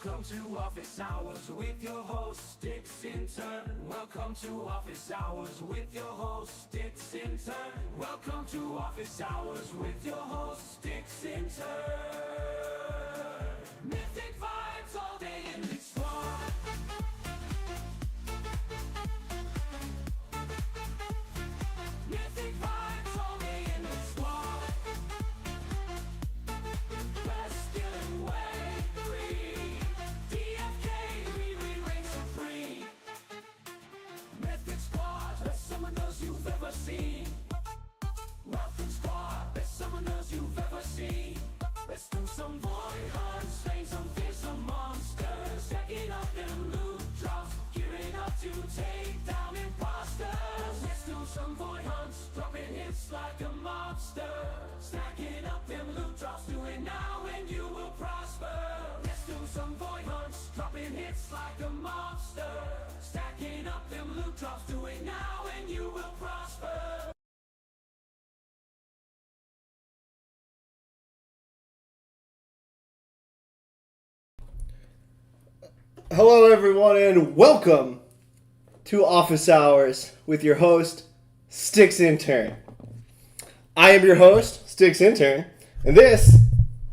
Welcome to Office Hours with your host, Sticks Intern. Welcome to Office Hours with your host, Sticks Intern. Welcome to Office Hours with your host, Sticks Intern. Mythic vibes all day in the squad. Mythic vibes all day in the squad. Best getting way free. DFK, we reign supreme. Mythic squad, best summoners you've ever seen. Welcome squad, best summoners you've ever seen. Let's do some void hunts, slaying some fearsome monsters, stacking up them loot drops, gearing up to take down imposters. Let's do some void hunts, dropping hits like a mobster, stacking up them loot drops, do it now and you will prosper. Let's do some void hunts, dropping hits like a mobster, stacking up them loot drops, do it now and you will prosper. Hello everyone and welcome to Office Hours with your host, Sticks Intern. I am your host, Sticks Intern, and this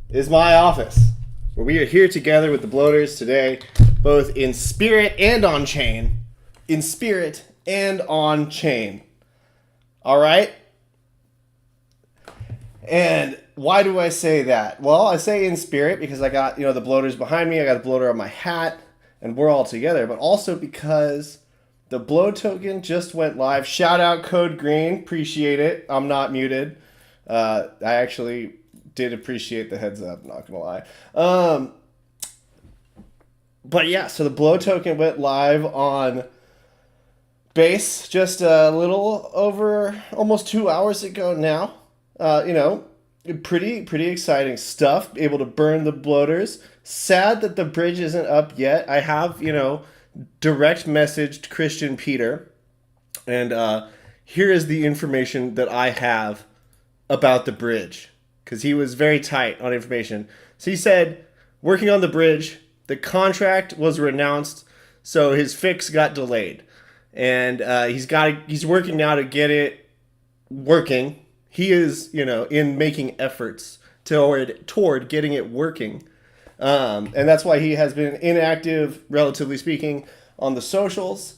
is my office, where we are here together with the bloaters today, both in spirit and on chain. In spirit and on chain. Alright? And why do I say that? Well, I say in spirit because I got, the bloaters behind me, I got a bloater on my hat, and we're all together, but also because the blow token just went live. Shout out Code Green, appreciate it. I'm not muted. I actually did appreciate the heads up, not gonna lie. But yeah, so the blow token went live on Base just a little over almost 2 hours ago now. Pretty exciting stuff. Able to burn the bloaters. Sad that the bridge isn't up yet. I have, direct messaged Christian Peter. And here is the information that I have about the bridge. Because he was very tight on information. So he said, working on the bridge, the contract was renounced, so his fix got delayed. And he's working now to get it working. He is, in making efforts toward getting it working. And that's why he has been inactive, relatively speaking, on the socials.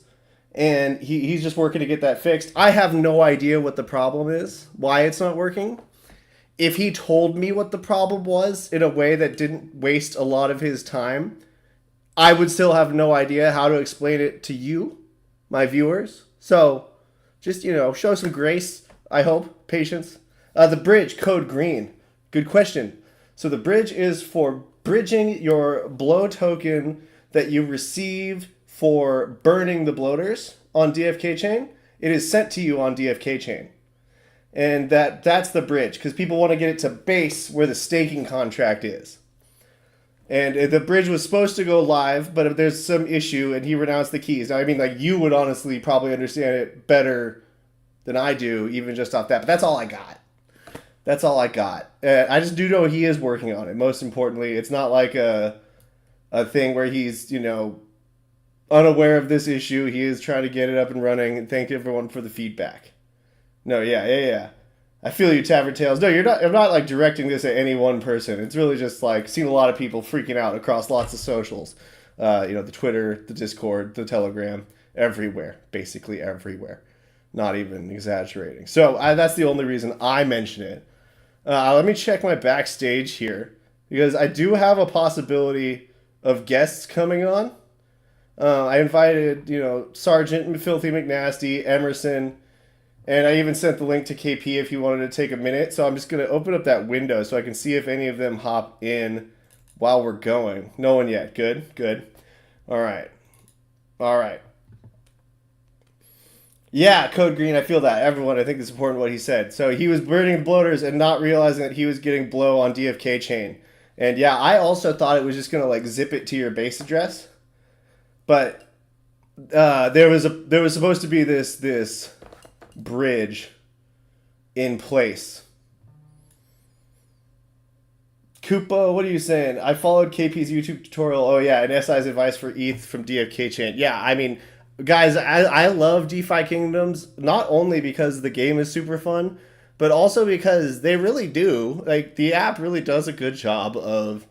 And he's just working to get that fixed. I have no idea what the problem is, why it's not working. If he told me what the problem was in a way that didn't waste a lot of his time, I would still have no idea how to explain it to you, my viewers. So just, show some grace, I hope, patience. The bridge, Code Green. Good question. So the bridge is for bridging your blow token that you receive for burning the bloaters on dfkchain. It is sent to you on dfkchain. And that's the bridge, because people want to get it to Base where the staking contract is. And the bridge was supposed to go live, but if there's some issue and he renounced the keys. Now, you would honestly probably understand it better than I do, even just off that. But that's all I got. That's all I got. I just do know he is working on it. Most importantly, it's not like a thing where he's, unaware of this issue. He is trying to get it up and running, and thank everyone for the feedback. No, yeah. I feel you, Tavern Tales. No, you're not. I'm not directing this at any one person. It's really just seen a lot of people freaking out across lots of socials. The Twitter, the Discord, the Telegram, everywhere, basically everywhere. Not even exaggerating. So that's the only reason I mention it. Let me check my backstage here, because I do have a possibility of guests coming on. I invited, Sergeant Filthy McNasty, Emerson, and I even sent the link to KP if he wanted to take a minute. So I'm just going to open up that window so I can see if any of them hop in while we're going. No one yet. Good. All right. Yeah, Code Green, I feel that. Everyone, I think it's important what he said. So he was burning bloaters and not realizing that he was getting blow on dfkchain. And yeah, I also thought it was just going to zip it to your base address. But there was supposed to be this bridge in place. Koopa, what are you saying? I followed KP's YouTube tutorial. Oh yeah, and SI's advice for ETH from dfkchain. Yeah, I mean, guys, I love DeFi Kingdoms not only because the game is super fun, but also because they really do, like, the app really does a good job of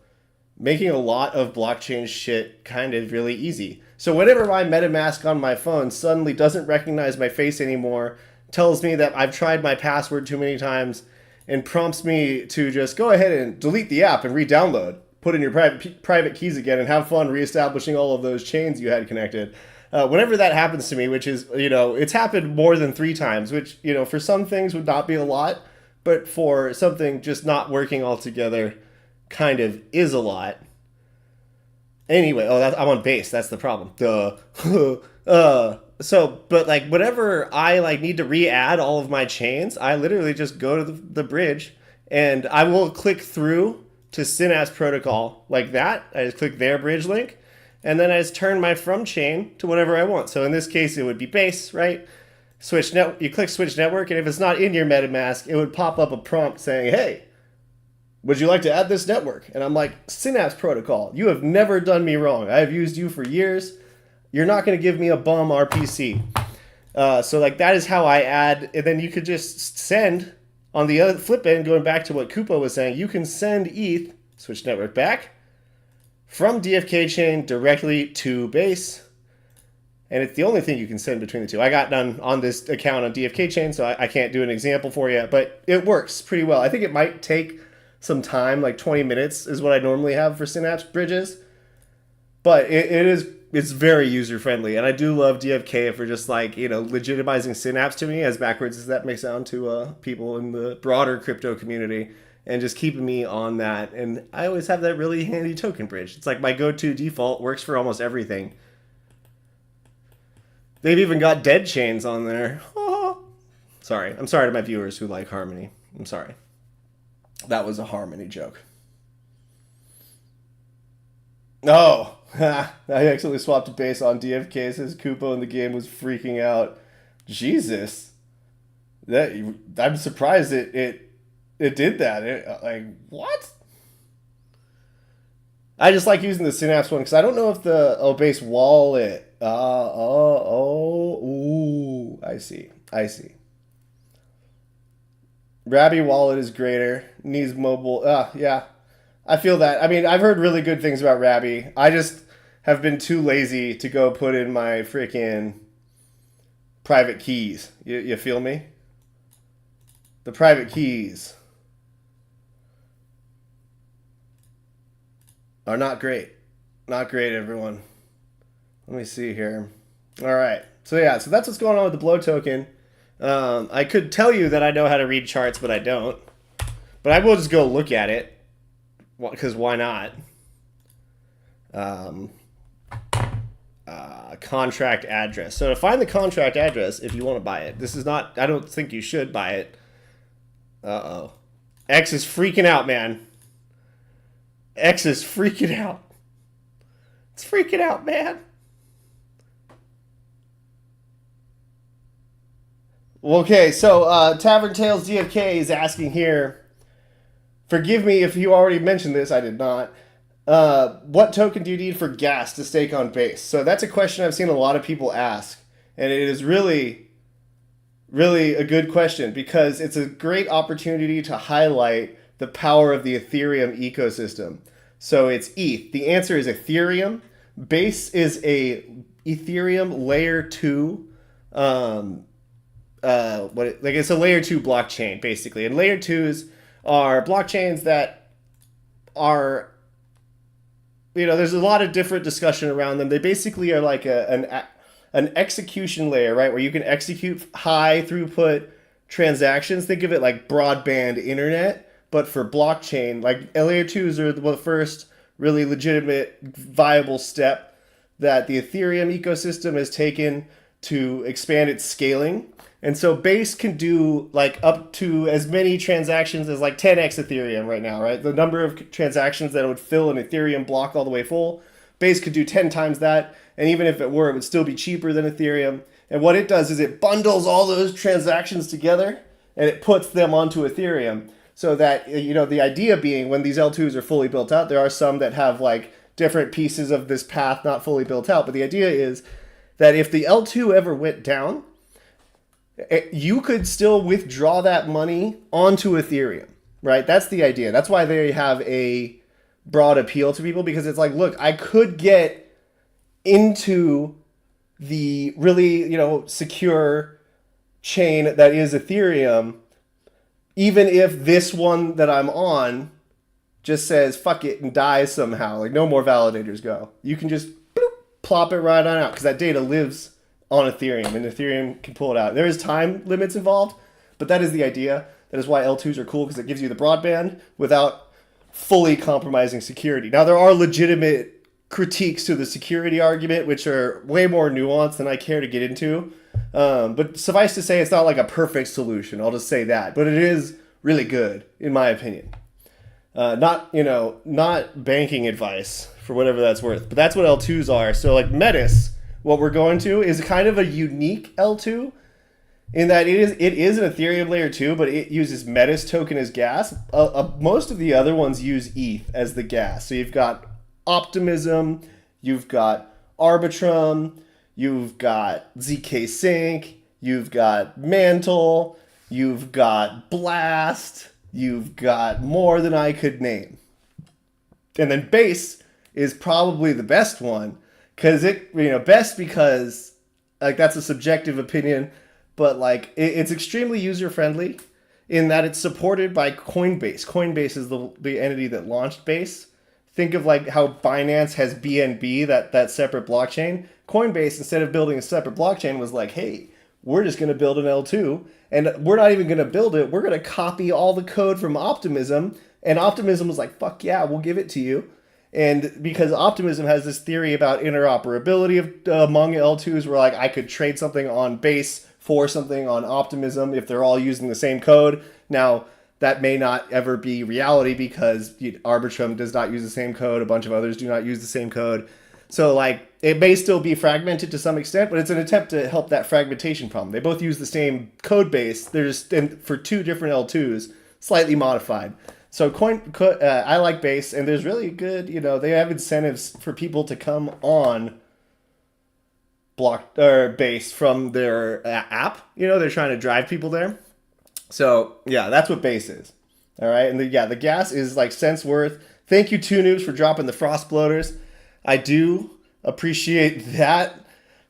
making a lot of blockchain shit kind of really easy. So whenever my MetaMask on my phone suddenly doesn't recognize my face anymore, tells me that I've tried my password too many times, and prompts me to just go ahead and delete the app and re-download, put in your private keys again, and have fun reestablishing all of those chains you had connected. Whenever that happens to me, which is, it's happened more than 3 times, which, for some things would not be a lot, but for something just not working altogether kind of is a lot. Anyway, I'm on base. That's the problem. Duh. But like whenever I like need to re-add all of my chains, I literally just go to the bridge and I will click through to Synapse Protocol like that. I just click their bridge link, and then I just turn my from chain to whatever I want. So in this case, it would be base, right? You click switch network, and if it's not in your MetaMask, it would pop up a prompt saying, "Hey, would you like to add this network?" And I'm like, Synapse Protocol, you have never done me wrong. I have used you for years. You're not going to give me a bum RPC. So like that is how I add. And then you could just send on the other flip end, going back to what Koopa was saying, you can send ETH, switch network back, from dfkchain directly to base. And it's the only thing you can send between the two. I got done on this account on dfkchain, so I can't do an example for you, but it works pretty well. I think it might take some time, like 20 minutes is what I normally have for Synapse bridges. But it's very user-friendly, and I do love DFK for just like, legitimizing Synapse to me, as backwards as that may sound to people in the broader crypto community, and just keeping me on that. And I always have that really handy token bridge. It's like my go-to default, works for almost everything. They've even got dead chains on there. Sorry. I'm sorry to my viewers who like Harmony. I'm sorry. That was a Harmony joke. Oh, I accidentally swapped a base on DFK, says Koopo, and the game was freaking out. Jesus. I'm surprised it did that. Like, what? I just like using the Synapse one because I don't know if the base wallet. Ooh, I see. Rabby wallet is greater. Needs mobile. Yeah. I feel that. I mean, I've heard really good things about Rabby. I just have been too lazy to go put in my freaking private keys. You feel me? The private keys are not great. Not great, everyone. Let me see here. All right. So that's what's going on with the Blow token. I could tell you that I know how to read charts, but I don't. But I will just go look at it. Because why not? Contract address. So to find the contract address, if you want to buy it, this is not, I don't think you should buy it. X is freaking out, man. X is freaking out. It's freaking out, man. Okay, so Tavern Tales DFK is asking here, forgive me if you already mentioned this, I did not. What token do you need for gas to stake on base? So that's a question I've seen a lot of people ask. And it is really, really a good question because it's a great opportunity to highlight the power of the Ethereum ecosystem. So it's ETH. The answer is Ethereum. Base is a Ethereum layer 2 it's a layer 2 blockchain basically, and layer 2s are blockchains that are, there's a lot of different discussion around them. They basically are like an execution layer, right, where you can execute high throughput transactions. Think of it like broadband internet, but for blockchain. Like layer 2s are the first really legitimate viable step that the Ethereum ecosystem has taken to expand its scaling. And so Base can do like up to as many transactions as like 10x Ethereum right now, right? The number of transactions that would fill an Ethereum block all the way full, Base could do 10 times that. And even if it were, it would still be cheaper than Ethereum. And what it does is it bundles all those transactions together and it puts them onto Ethereum. So that, you know, the idea being when these L2s are fully built out, there are some that have like different pieces of this path not fully built out. But the idea is that if the L2 ever went down, you could still withdraw that money onto Ethereum, right? That's the idea. That's why they have a broad appeal to people, because it's like, look, I could get into the really, you know, secure chain that is Ethereum, even if this one that I'm on just says fuck it and dies somehow. Like, no more validators go. You can just bloop, plop it right on out, because that data lives on Ethereum, and Ethereum can pull it out. There is time limits involved, but that is the idea. That is why L2s are cool, because it gives you the broadband without fully compromising security. Now, there are legitimate critiques to the security argument, which are way more nuanced than I care to get into. But suffice to say, it's not like a perfect solution. I'll just say that. But it is really good, in my opinion. Not banking advice, for whatever that's worth. But that's what L2s are. So like Metis, what we're going to is kind of a unique L2, in that it is an Ethereum layer 2, but it uses Metis token as gas. Most of the other ones use ETH as the gas. So you've got Optimism, you've got Arbitrum, you've got ZK Sync, you've got Mantle, you've got Blast, you've got more than I could name. And then Base is probably the best one, because best because like that's a subjective opinion, but like it's extremely user friendly in that it's supported by Coinbase. Coinbase is the entity that launched Base. Think of like how Binance has BNB, that separate blockchain. Coinbase, instead of building a separate blockchain, was like, hey, we're just going to build an L2, and we're not even going to build it. We're going to copy all the code from Optimism. And Optimism was like, fuck yeah, we'll give it to you. And because Optimism has this theory about interoperability among L2s, where like I could trade something on Base for something on Optimism if they're all using the same code. Now, that may not ever be reality, because Arbitrum does not use the same code. A bunch of others do not use the same code. So like it may still be fragmented to some extent, but it's an attempt to help that fragmentation problem. They both use the same code base. They're just for two different L2s, slightly modified. So I like Base, and there's really good, they have incentives for people to come on Base from their app. They're trying to drive people there. So yeah, that's what Base is. All right, and the gas is like cents worth. Thank you, 2Noobs, for dropping the frost bloaters. I do appreciate that.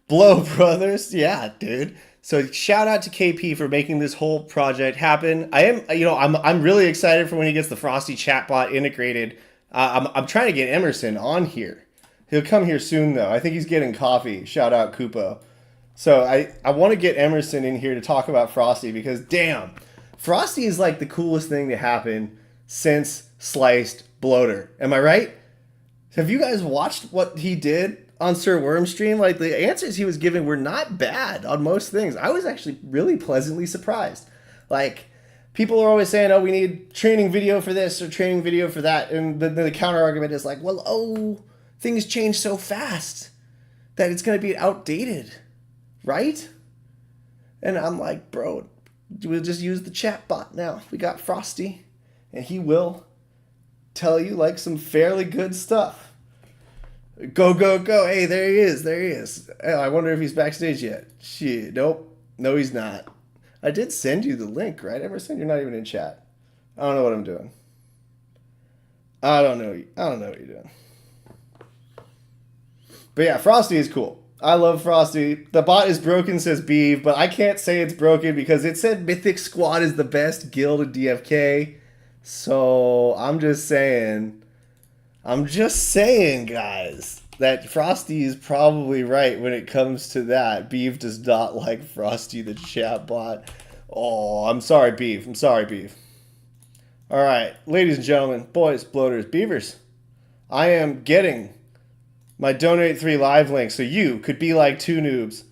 Blow Brothers, yeah, dude. So shout out to KP for making this whole project happen. I'm really excited for when he gets the Frosty chatbot integrated. I'm trying to get Emerson on here. He'll come here soon though. I think he's getting coffee. Shout out Kupo. So I want to get Emerson in here to talk about Frosty, because damn, Frosty is like the coolest thing to happen since Sliced Bloater. Am I right? Have you guys watched what he did on Sir Worm's stream? Like, the answers he was giving were not bad on most things. I was actually really pleasantly surprised. Like, people are always saying, oh, we need training video for this or training video for that. And the counter argument is like, well, things change so fast that it's going to be outdated, right? And I'm like, bro, we'll just use the chat bot now. We got Frosty, and he will tell you like some fairly good stuff. Go, go, go. Hey, there he is. Oh, I wonder if he's backstage yet. Shit, nope. No, he's not. I did send you the link, right, Emerson? You're not even in chat. I don't know what I'm doing. I don't know what you're doing. But yeah, Frosty is cool. I love Frosty. The bot is broken, says Beeve, but I can't say it's broken because it said Mythic Squad is the best guild in DFK. So I'm just saying, guys, that Frosty is probably right when it comes to that. Beeve does not like Frosty the chatbot. Oh, I'm sorry, Beeve. All right, ladies and gentlemen, boys, bloaters, beavers, I am getting my Donate 3 live link, so you could be like 2Noobs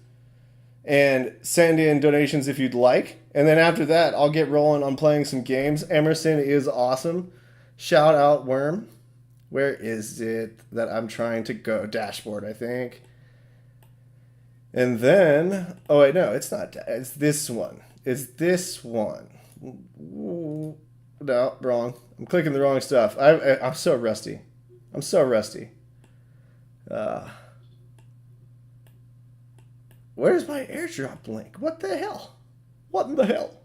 and send in donations if you'd like. And then after that, I'll get rolling on playing some games. Emerson is awesome. Shout out Worm. Where is it that I'm trying to go? Dashboard, I think. And then, oh wait, no, it's not. It's this one. Ooh. No, wrong. I'm clicking the wrong stuff. I'm so rusty. I'm so rusty. Where's my airdrop link? What the hell? What in the hell?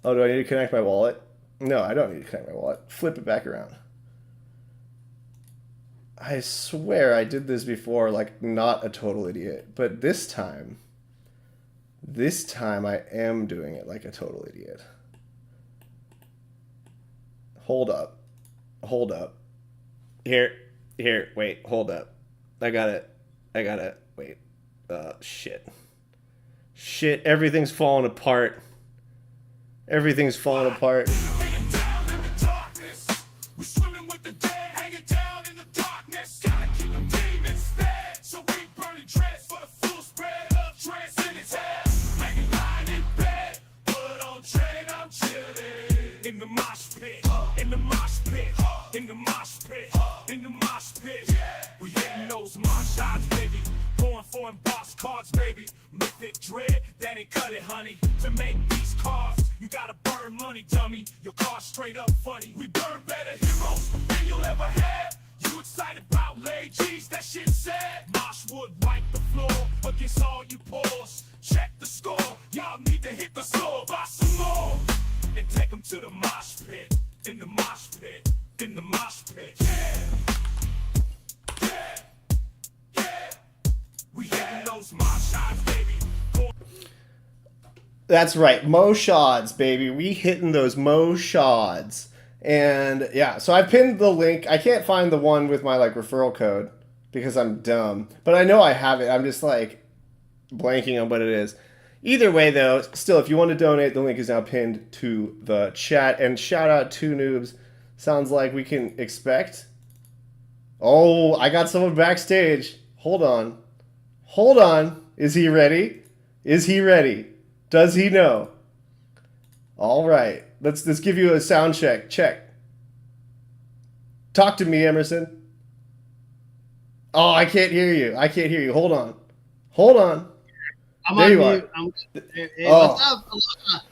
Oh, do I need to connect my wallet? No, I don't need to connect my wallet. Flip it back around. I swear I did this before, like not a total idiot. But this time I am doing it like a total idiot. Hold up. Hold up. Here, wait, hold up. I got it. Wait. Shit. Shit, everything's falling apart. Everything's falling apart. That's right, mo shods, baby. We hitting those mo shods. And yeah, so I pinned the link. I can't find the one with my like referral code because I'm dumb. But I know I have it. I'm just like blanking on what it is. Either way though, still if you want to donate, the link is now pinned to the chat. And shout out to Noobs. Sounds like we can expect. Oh, I got someone backstage. Hold on. Hold on. Is he ready? Is he ready? Does he know? All right. Let's give you a sound check. Check. Talk to me, Emerson. Oh, I can't hear you. I can't hear you. Hold on. Hold on. I'm there on you mute. are. Hey, Oh. what's up?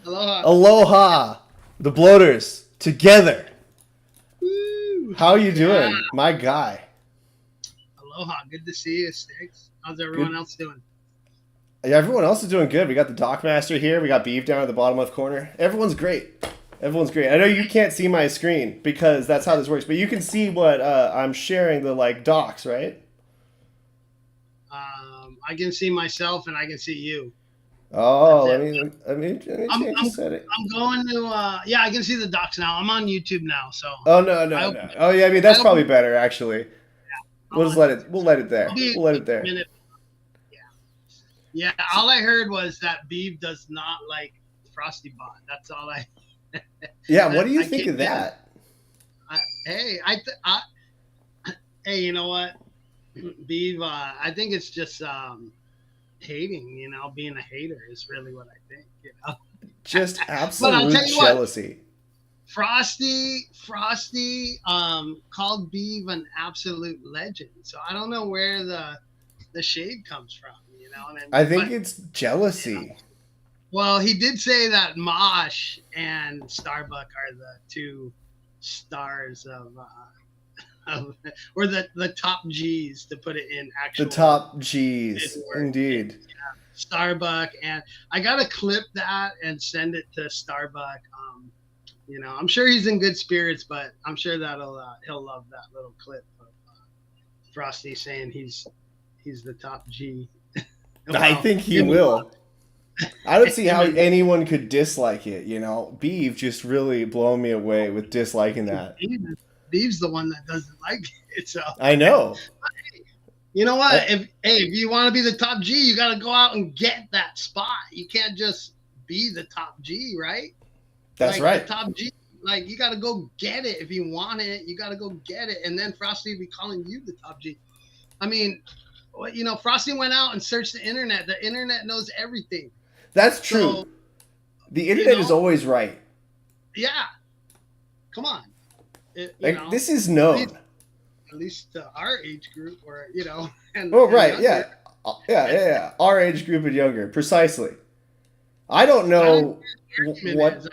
Aloha. Aloha. The bloaters together. Woo. How are you doing, Yeah. my guy? Aloha. Good to see you, Sticks. How's everyone else doing? Yeah, everyone else is doing good. We got the Dockmaster here. We got Beef down at the bottom left corner. Everyone's great. Everyone's great. I know you can't see my screen because that's how this works, but you can see what I'm sharing, the like docs, right? I can see myself and I can see you. Oh, That's let me change the setting. I'm going to yeah, I can see the docs now. I'm on YouTube now, so Oh no. Oh yeah, I mean that's probably better actually. We'll just let it there. We'll let it there. Yeah, all I heard was that Beef does not like Frosty Bot. That's all I. Yeah, what do you think of that? Hey, hey, you know what, Beef? I think it's just hating. You know, being a hater is really what I think. You know, just absolute jealousy. Frosty called Beef an absolute legend. So I don't know where the shade comes from. You know, I think it's jealousy. You know, well, he did say that Mosh and Starbuck are the two stars of or the top G's, to put it in actual. The top G's, indeed. Yeah, Starbuck, and I gotta clip that and send it to Starbuck. You know, I'm sure he's in good spirits, but I'm sure he'll love that little clip of Frosty saying he's the top G. Well, I think he will. I don't see how anyone could dislike it. You know, Beef just really blowing me away with disliking that. Beef's the one that doesn't like it. So I know. You know what? If you want to be the top G, you got to go out and get that spot. You can't just be the top G, right? That's like right. The top G, like you got to go get it. If you want it, you got to go get it. And then Frosty will be calling you the top G. I mean, you know, Frosty went out and searched the internet. The internet knows everything. That's true. So, the internet is always right. Yeah. Come on. This is known. At least to our age group, or you know. Right. Yeah. Our age group and younger, precisely. I don't know what.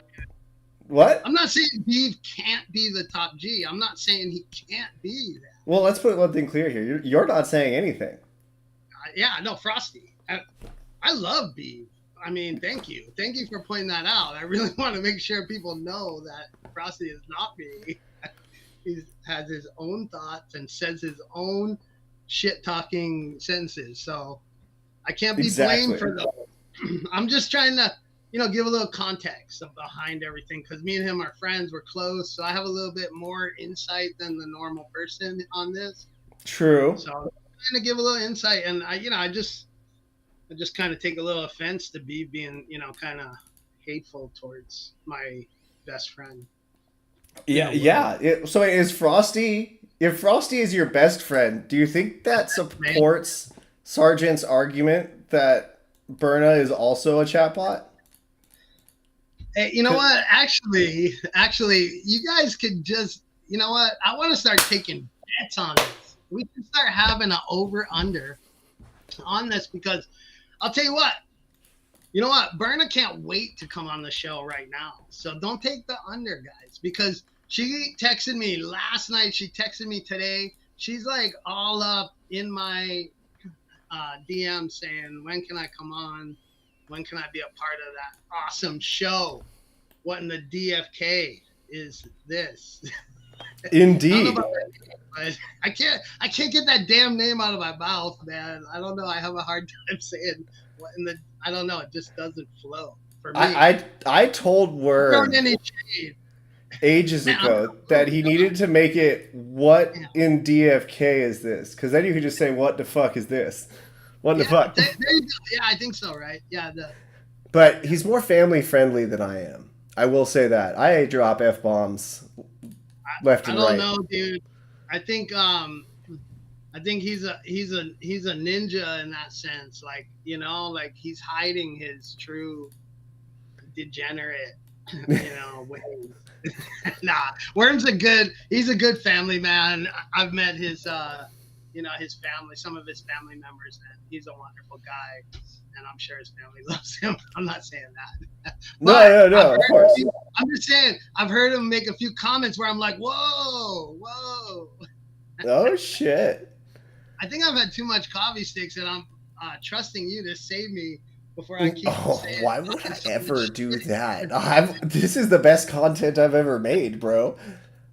What? I'm not saying Beef can't be the top G. I'm not saying he can't be that. Well, let's put one thing clear here. You're not saying anything. Yeah, no, Frosty. I love Beef. I mean, thank you. Thank you for pointing that out. I really want to make sure people know that Frosty is not me. He has his own thoughts and says his own shit-talking sentences. So I can't be blamed for those. I'm just trying to, give a little context behind everything because me and him are friends. We're close. So I have a little bit more insight than the normal person on this. True. So I'm trying to give a little insight. And I just kind of take a little offense to being, kind of hateful towards my best friend. Yeah. So is Frosty? If Frosty is your best friend, do you think that supports Sargent's argument that Berna is also a chatbot? Hey, you know what? Actually, you guys could just, you know what? I want to start taking bets on this. We can start having an over/under on this because I'll tell you what. You know what? Berna can't wait to come on the show right now. So don't take the under, guys, because she texted me last night. She texted me today. She's like all up in my DM saying, when can I come on? When can I be a part of that awesome show? What in the DFK is this? Indeed. I can't get that damn name out of my mouth, man. I don't know. I have a hard time saying what in the. I don't know. It just doesn't flow for me. I told Word ages ago that he needed to make it what in DFK is this? Because then you could just say what the fuck is this? What the fuck? There you go. Yeah, I think so, right? Yeah. But he's more family friendly than I am. I will say that. I drop F-bombs left and right. I don't know, dude. I think he's a ninja in that sense. Like, like he's hiding his true degenerate, ways. Nah, Worm's he's a good family man. I've met his his family, some of his family members, and he's a wonderful guy, and I'm sure his family loves him. I'm not saying that. No, of course. I'm just saying, I've heard him make a few comments where I'm like, whoa. Oh, shit. I think I've had too much coffee sticks, and I'm trusting you to save me before I keep saying. Why would I ever do that? This is the best content I've ever made, bro.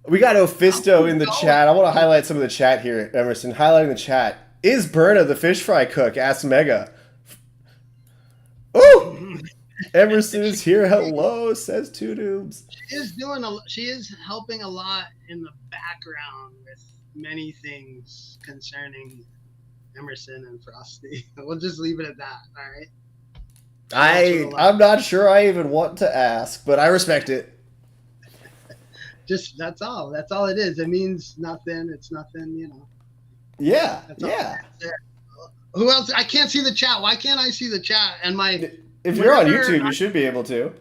We got Ophisto in the chat. I want to highlight some of the chat here, Emerson. Highlighting the chat. Is Berna the fish fry cook? Asks Mega. Ooh! Emerson is here. Hello, says Two Noobs. She is helping a lot in the background with many things concerning Emerson and Frosty. We'll just leave it at that, all right? I'm not sure I even want to ask, but I respect it. Just that's all it is. It means nothing. It's nothing, Yeah. Who else? I can't see the chat. Why can't I see the chat? And if you're on YouTube, you should be able to.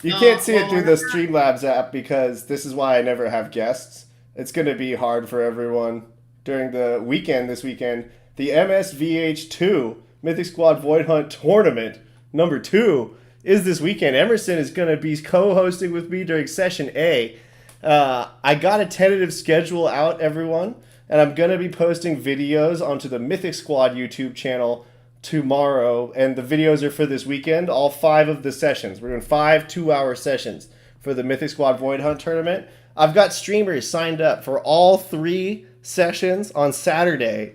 You can't see it through the Streamlabs app because this is why I never have guests. It's going to be hard for everyone during the weekend this weekend. The MSVH2 Mythic Squad Void Hunt Tournament number 2 is this weekend. Emerson is going to be co-hosting with me during Session A. I got a tentative schedule out, everyone, and I'm going to be posting videos onto the Mythic Squad YouTube channel tomorrow, and the videos are for this weekend, all 5 of the sessions. We're doing 5 2-hour sessions for the Mythic Squad Void Hunt Tournament. I've got streamers signed up for all 3 sessions on Saturday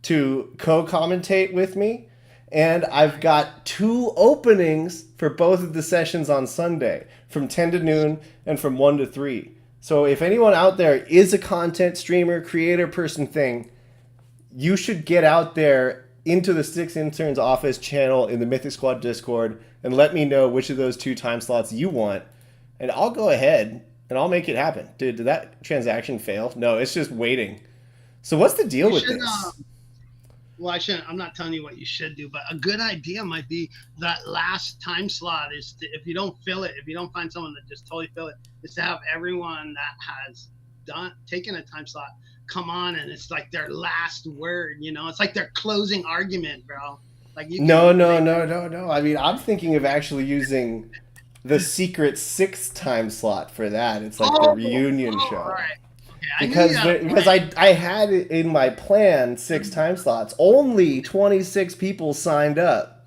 to co-commentate with me, and I've got 2 openings for both of the sessions on Sunday, from 10 to noon and from 1 to 3. So if anyone out there is a content streamer, creator, person thing, you should get out there into the Six Interns Office channel in the Mythic Squad Discord and let me know which of those 2 time slots you want, and I'll go ahead and I'll make it happen. Dude, did that transaction fail? No, it's just waiting. So what's the deal with this? Well, I shouldn't. I'm not telling you what you should do, but a good idea might be that last time slot is to, if you don't fill it, if you don't find someone that just totally fill it, is to have everyone that has taken a time slot come on, and it's like their last word. It's like their closing argument, bro. Like No. I mean, I'm thinking of actually using the secret 6 time slot for that. It's like the reunion show. Right. Okay, I knew Because you had a because I had it in my plan 6 time slots. Only 26 people signed up.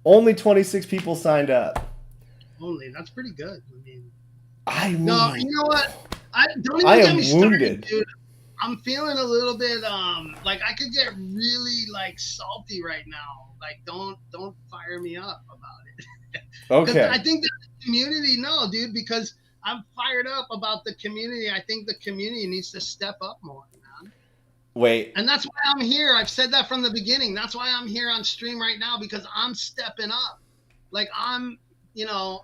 Only 26 people signed up. Only that's pretty good. I mean, No, you know what? Don't even I get am me started, wounded. dude. I'm feeling a little bit like I could get really like salty right now. Like don't fire me up about it. 'Cause Okay. I think that the community, no, dude, because I'm fired up about the community. I think the community needs to step up more, man. Wait. And that's why I'm here. I've said that from the beginning. That's why I'm here on stream right now, because I'm stepping up. Like I'm, you know,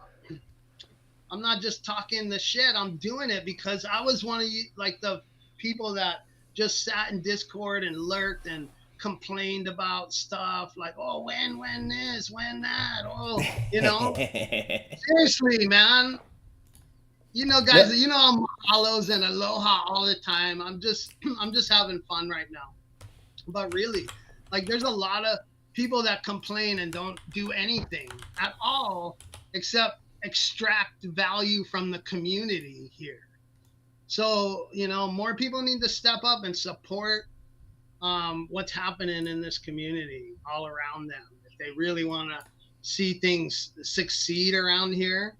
I'm not just talking the shit. I'm doing it because I was one of you, like the people that just sat in Discord and lurked and complained about stuff like, oh, when this, when that, oh, you know. Seriously, man. You know, guys, you know I'm hollows and aloha all the time. I'm just having fun right now. But really, like there's a lot of people that complain and don't do anything at all except extract value from the community here. So, you know, more people need to step up and support what's happening in this community all around them. If they really want to see things succeed around here,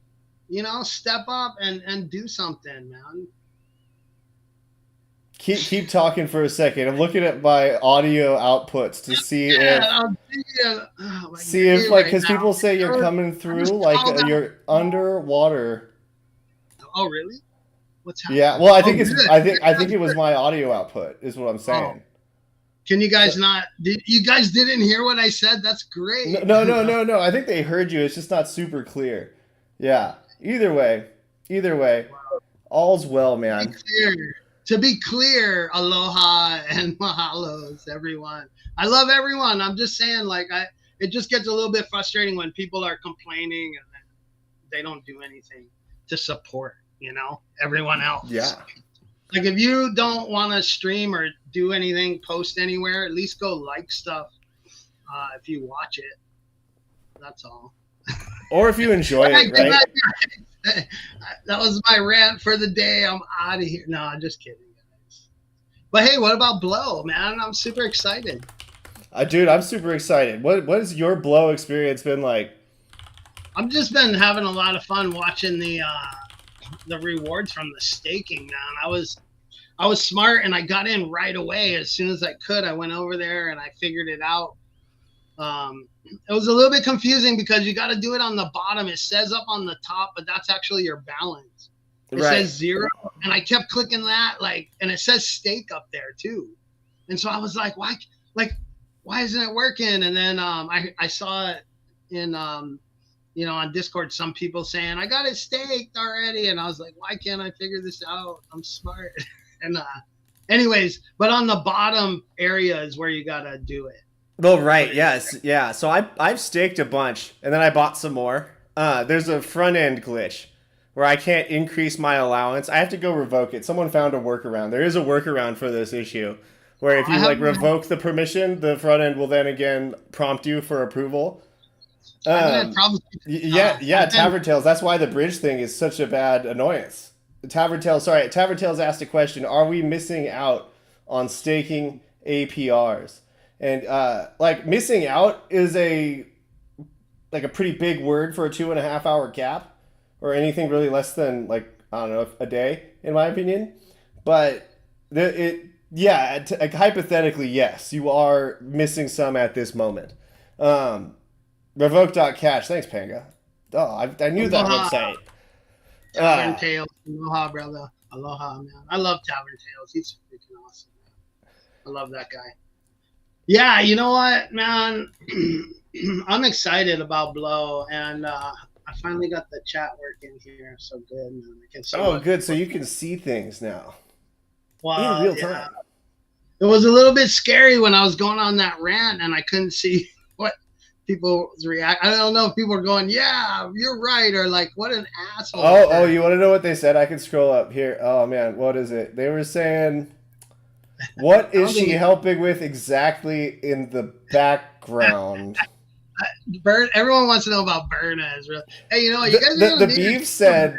you know, step up and do something, man. Keep talking for a second. I'm looking at my audio outputs to see if like because people say you're coming through like you're underwater. Oh really? What's happening? Yeah. Well, I think I think it was my audio output is what I'm saying. Can you guys not? You guys didn't hear what I said? That's great. No. I think they heard you. It's just not super clear. Yeah. Either way, all's well, man. To be clear, aloha and mahalos, everyone. I love everyone. I'm just saying, like, it just gets a little bit frustrating when people are complaining and then they don't do anything to support, you know, everyone else. Yeah. Like, if you don't want to stream or do anything, post anywhere, at least go like stuff if you watch it. That's all. Or if you enjoy it, right? That was my rant for the day. I'm out of here. No, I'm just kidding, guys. But hey, what about Blow, man? I'm super excited. Dude, I'm super excited. What has your Blow experience been like? I've just been having a lot of fun watching the rewards from the staking, man. I was smart and I got in right away as soon as I could. I went over there and I figured it out. It was a little bit confusing because you got to do it on the bottom. It says up on the top, but that's actually your balance. It says 0, and I kept clicking that, like, and it says stake up there too. And so I was like, why isn't it working? And then I saw it in you know, on Discord, some people saying I got it staked already, and I was like, why can't I figure this out? I'm smart. And anyways, but on the bottom area is where you gotta do it. Oh, right. Yes. Yeah. So I've staked a bunch and then I bought some more. There's a front end glitch where I can't increase my allowance. I have to go revoke it. Someone found a workaround. There is a workaround for this issue where if you like revoke the permission, the front end will then again prompt you for approval. Yeah. Tavern Tales. That's why the bridge thing is such a bad annoyance. Tavern Tales asked a question. Are we missing out on staking APRs? And like missing out is a pretty big word for a 2.5 hour cap or anything really less than like, I don't know, a day in my opinion. But hypothetically, yes, you are missing some at this moment. Revoke.cash. Thanks, Panga. Oh, I knew that website. Tavern Tales. Aloha, brother. Aloha, man. I love Tavern Tales. He's freaking awesome, man. I love that guy. Yeah, you know what, man? I'm excited about Blow, and I finally got the chat working here. So good, man. Good. So you can see things now. Wow, in real time. It was a little bit scary when I was going on that rant, and I couldn't see what people's react. I don't know if people were going, "Yeah, you're right," or like, "What an asshole." Oh, you want to know what they said? I can scroll up here. Oh man, what is it? They were saying, what is she helping with exactly in the background? Everyone wants to know about Berna. Is real. Hey, you know what? You guys The beef said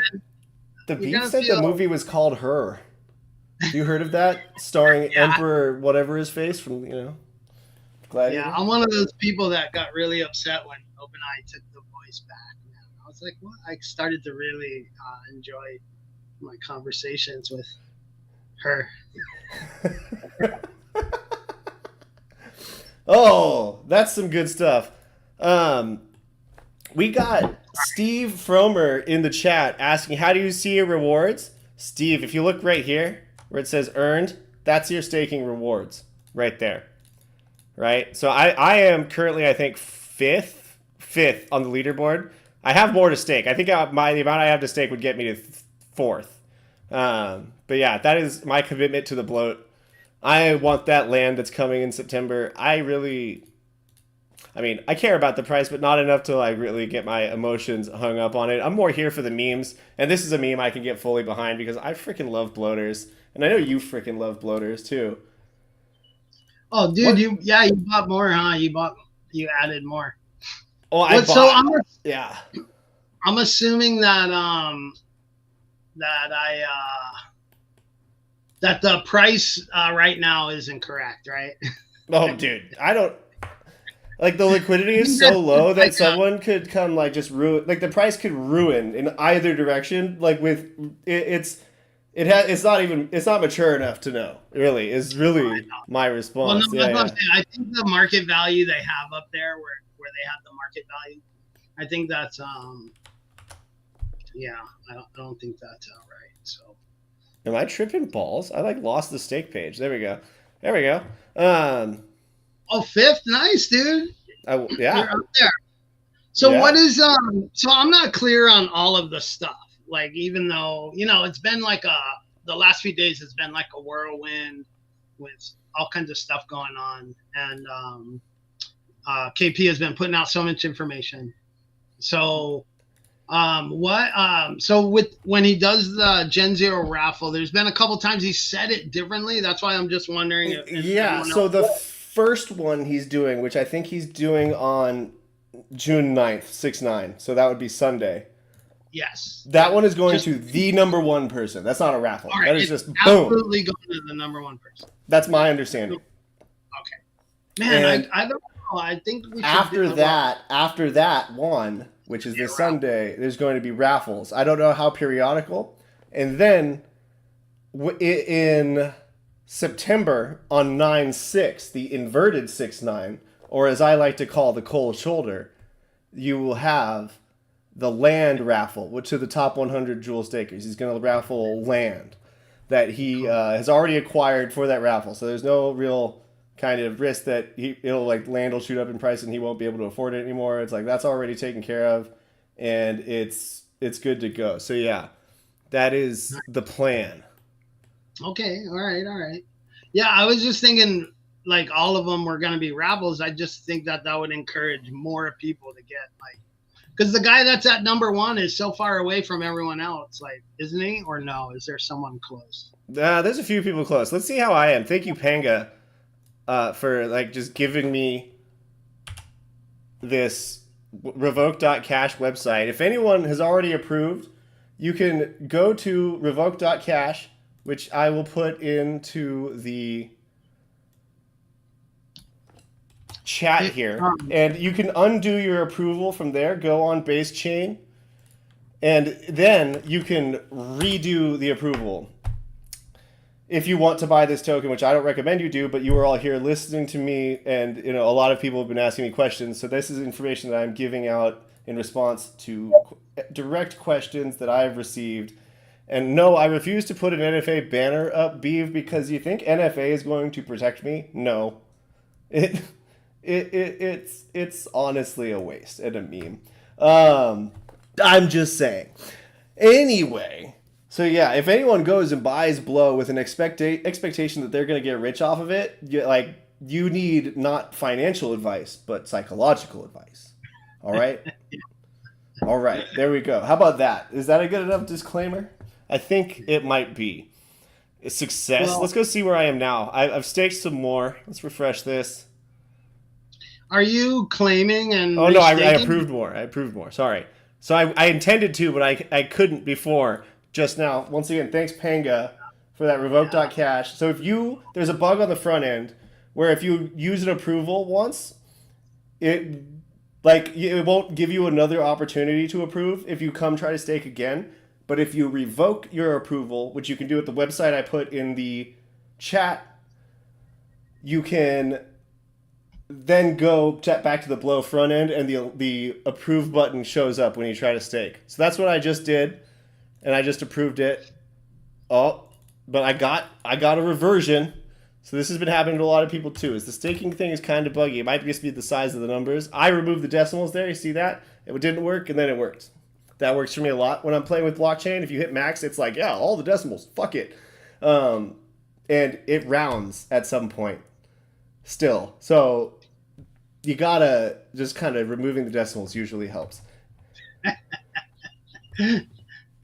the feel... movie was called Her. Have you heard of that? Starring Yeah. Emperor whatever his face from, you know, Gladiator? Yeah, I'm one of those people that got really upset when OpenAI took the voice back. Man. I was like, what? I started to really enjoy my conversations with her. Oh, that's some good stuff. We got Steve Fromer in the chat asking, how do you see your rewards? Steve, if you look right here where it says earned, that's your staking rewards right there. Right? So I am currently, I think, fifth on the leaderboard. I have more to stake. I think the amount I have to stake would get me to fourth. But yeah, that is my commitment to the bloat. I want that land that's coming in September. I care about the price, but not enough to like really get my emotions hung up on it. I'm more here for the memes, and this is a meme I can get fully behind because I freaking love bloaters, and I know you freaking love bloaters too. Oh, dude, you bought more, huh? You added more. Oh, I bought. So I'm assuming that that the price right now is incorrect, right? Oh, dude, I don't like the liquidity is so low that someone could come like just ruin. Like the price could ruin in either direction. Like with it's not mature enough to know. Really, is really my response. Well, no, I think the market value they have up there, where they have the market value, I think that's I don't think that's right. So, am I tripping balls? I like lost the stake page. There we go. Oh, fifth, nice, dude. Yeah, you're up there. So what is So I'm not clear on all of the stuff. Like, even though it's been like the last few days has been like a whirlwind with all kinds of stuff going on, and KP has been putting out so much information. So when he does the Gen Zero raffle, there's been a couple times he said it differently. That's why I'm just wondering if so the first one he's doing, which I think he's doing on June 9th, 6/9. So that would be Sunday. Yes. That one is going to the number one person. That's not a raffle. Right, that is just absolutely going to the number one person. That's my understanding. Okay. Man, I don't know. I think we should after that one, which is this Sunday, there's going to be raffles. I don't know how periodical. And then in September on 9/6, the inverted 6/9, or as I like to call the cold shoulder, you will have the land raffle, which to the top 100 jewel stakers. He's going to raffle land that he has already acquired for that raffle. So there's no real kind of risk that land will shoot up in price and he won't be able to afford it anymore. It's like that's already taken care of, and it's good to go. So yeah, that is the plan. Okay, all right. Yeah, I was just thinking like all of them were going to be raffles. I just think that would encourage more people to get because the guy that's at number one is so far away from everyone else. Like, isn't he? Or no? Is there someone close? There's a few people close. Let's see how I am. Thank you, Panga, for like just giving me this revoke.cash website. If anyone has already approved, you can go to revoke.cash, which I will put into the chat here, and you can undo your approval from there. Go on base chain, and then you can redo the approval if you want to buy this token, which I don't recommend you do, but you are all here listening to me, and a lot of people have been asking me questions, so this is information that I'm giving out in response to direct questions that I've received. And no, I refuse to put an NFA banner up, Beav, because you think NFA is going to protect me. No, it's honestly a waste and a meme. I'm just saying. Anyway, so yeah, if anyone goes and buys Blow with an expectation that they're going to get rich off of it, you need not financial advice, but psychological advice. All right? All right, there we go. How about that? Is that a good enough disclaimer? I think it might be. A success. Let's go see where I am now. I've staked some more. Let's refresh this. Are you claiming and Oh no, I restaking? approved more. I approved more. Sorry. So I intended to, but I couldn't before just now. Once again, thanks Panga for that revoke.cash. So if you there's a bug on the front end where if you use an approval once, it it won't give you another opportunity to approve if you come try to stake again. But if you revoke your approval, which you can do at the website I put in the chat, you can then go back to the Blow front end, and the approve button shows up when you try to stake. So that's what I just did, and I just approved it. Oh, but I got a reversion. So this has been happening to a lot of people too. Is the staking thing is kind of buggy. It might just be the size of the numbers. I removed the decimals there. You see that? It didn't work, and then it worked. That works for me a lot when I'm playing with blockchain. If you hit max, it's like, yeah, all the decimals. Fuck it. And it rounds at some point still. So you gotta just kind of removing the decimals usually helps.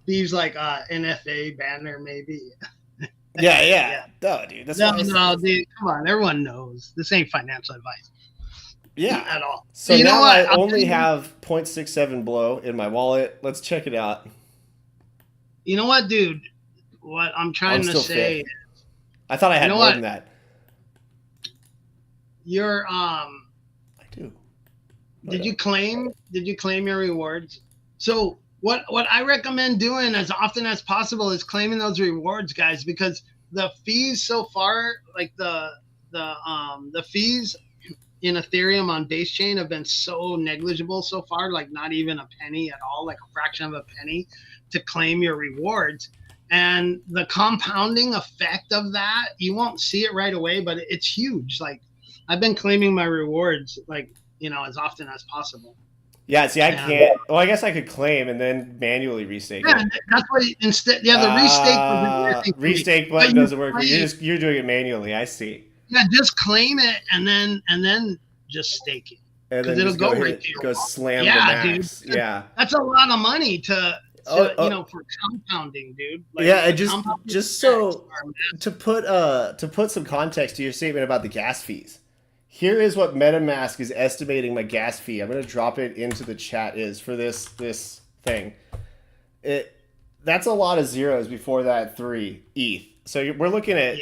Thieves like NFA banner maybe. Yeah. No, dude. That's No, dude. Come on, everyone knows this ain't financial advice. Yeah. At all. So you know now what? I only have 0.67 blow in my wallet. Let's check it out. You know what, dude? What I'm trying to say. I thought I had more than that. You're I do. Did you claim your rewards? So what I recommend doing as often as possible is claiming those rewards, guys, because the fees so far, like the fees in Ethereum on base chain have been so negligible so far, like not even a penny at all, like a fraction of a penny to claim your rewards. And the compounding effect of that, you won't see it right away, but it's huge. Like I've been claiming my rewards, like, as often as possible. Yeah, see, I can't. Well, I guess I could claim and then manually restake it. That's what instead. Yeah, the restake button doesn't work. You're doing it manually. I see. Yeah, just claim it and then just stake it. And then it'll go right to go slam the max. Dude. Yeah, that's a lot of money for compounding, dude. Like, yeah, just so to put some context to your statement about the gas fees. Here is what MetaMask is estimating my gas fee. I'm going to drop it into the chat is for this thing. That's a lot of zeros before that 3 ETH. So we're looking at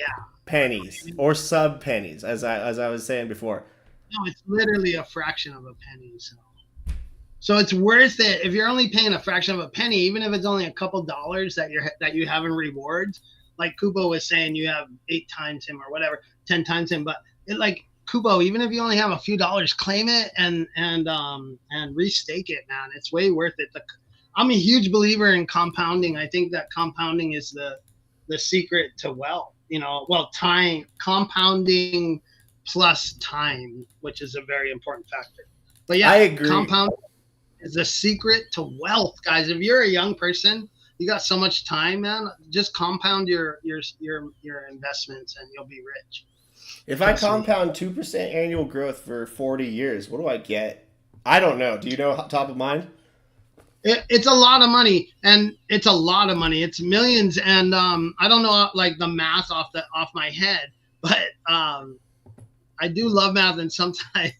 pennies or sub pennies, as I was saying before. No, it's literally a fraction of a penny. So it's worth it if you're only paying a fraction of a penny, even if it's only a couple dollars that you have in rewards. Like Kubo was saying, you have 8 times him or whatever, 10 times him, but Kubo, even if you only have a few dollars, claim it and restake it, man. It's way worth it. I'm a huge believer in compounding. I think that compounding is the secret to wealth. Time, compounding plus time, which is a very important factor. But yeah, I agree. Compounding is the secret to wealth, guys. If you're a young person, you got so much time, man. Just compound your investments and you'll be rich. If I compound 2% annual growth for 40 years, what do I get? I don't know. Do you know top of mind? It's a lot of money, and it's a lot of money. It's millions, and I don't know like the math off my head, but I do love math, and sometimes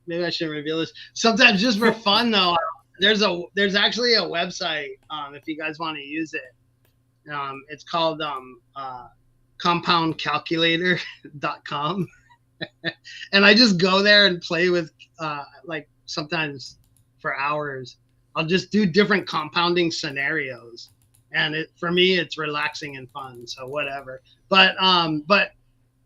maybe I shouldn't reveal this. Sometimes just for fun though, there's actually a website if you guys want to use it. It's called compoundcalculator.com. And I just go there and play with sometimes for hours. I'll just do different compounding scenarios, and for me it's relaxing and fun, so whatever. But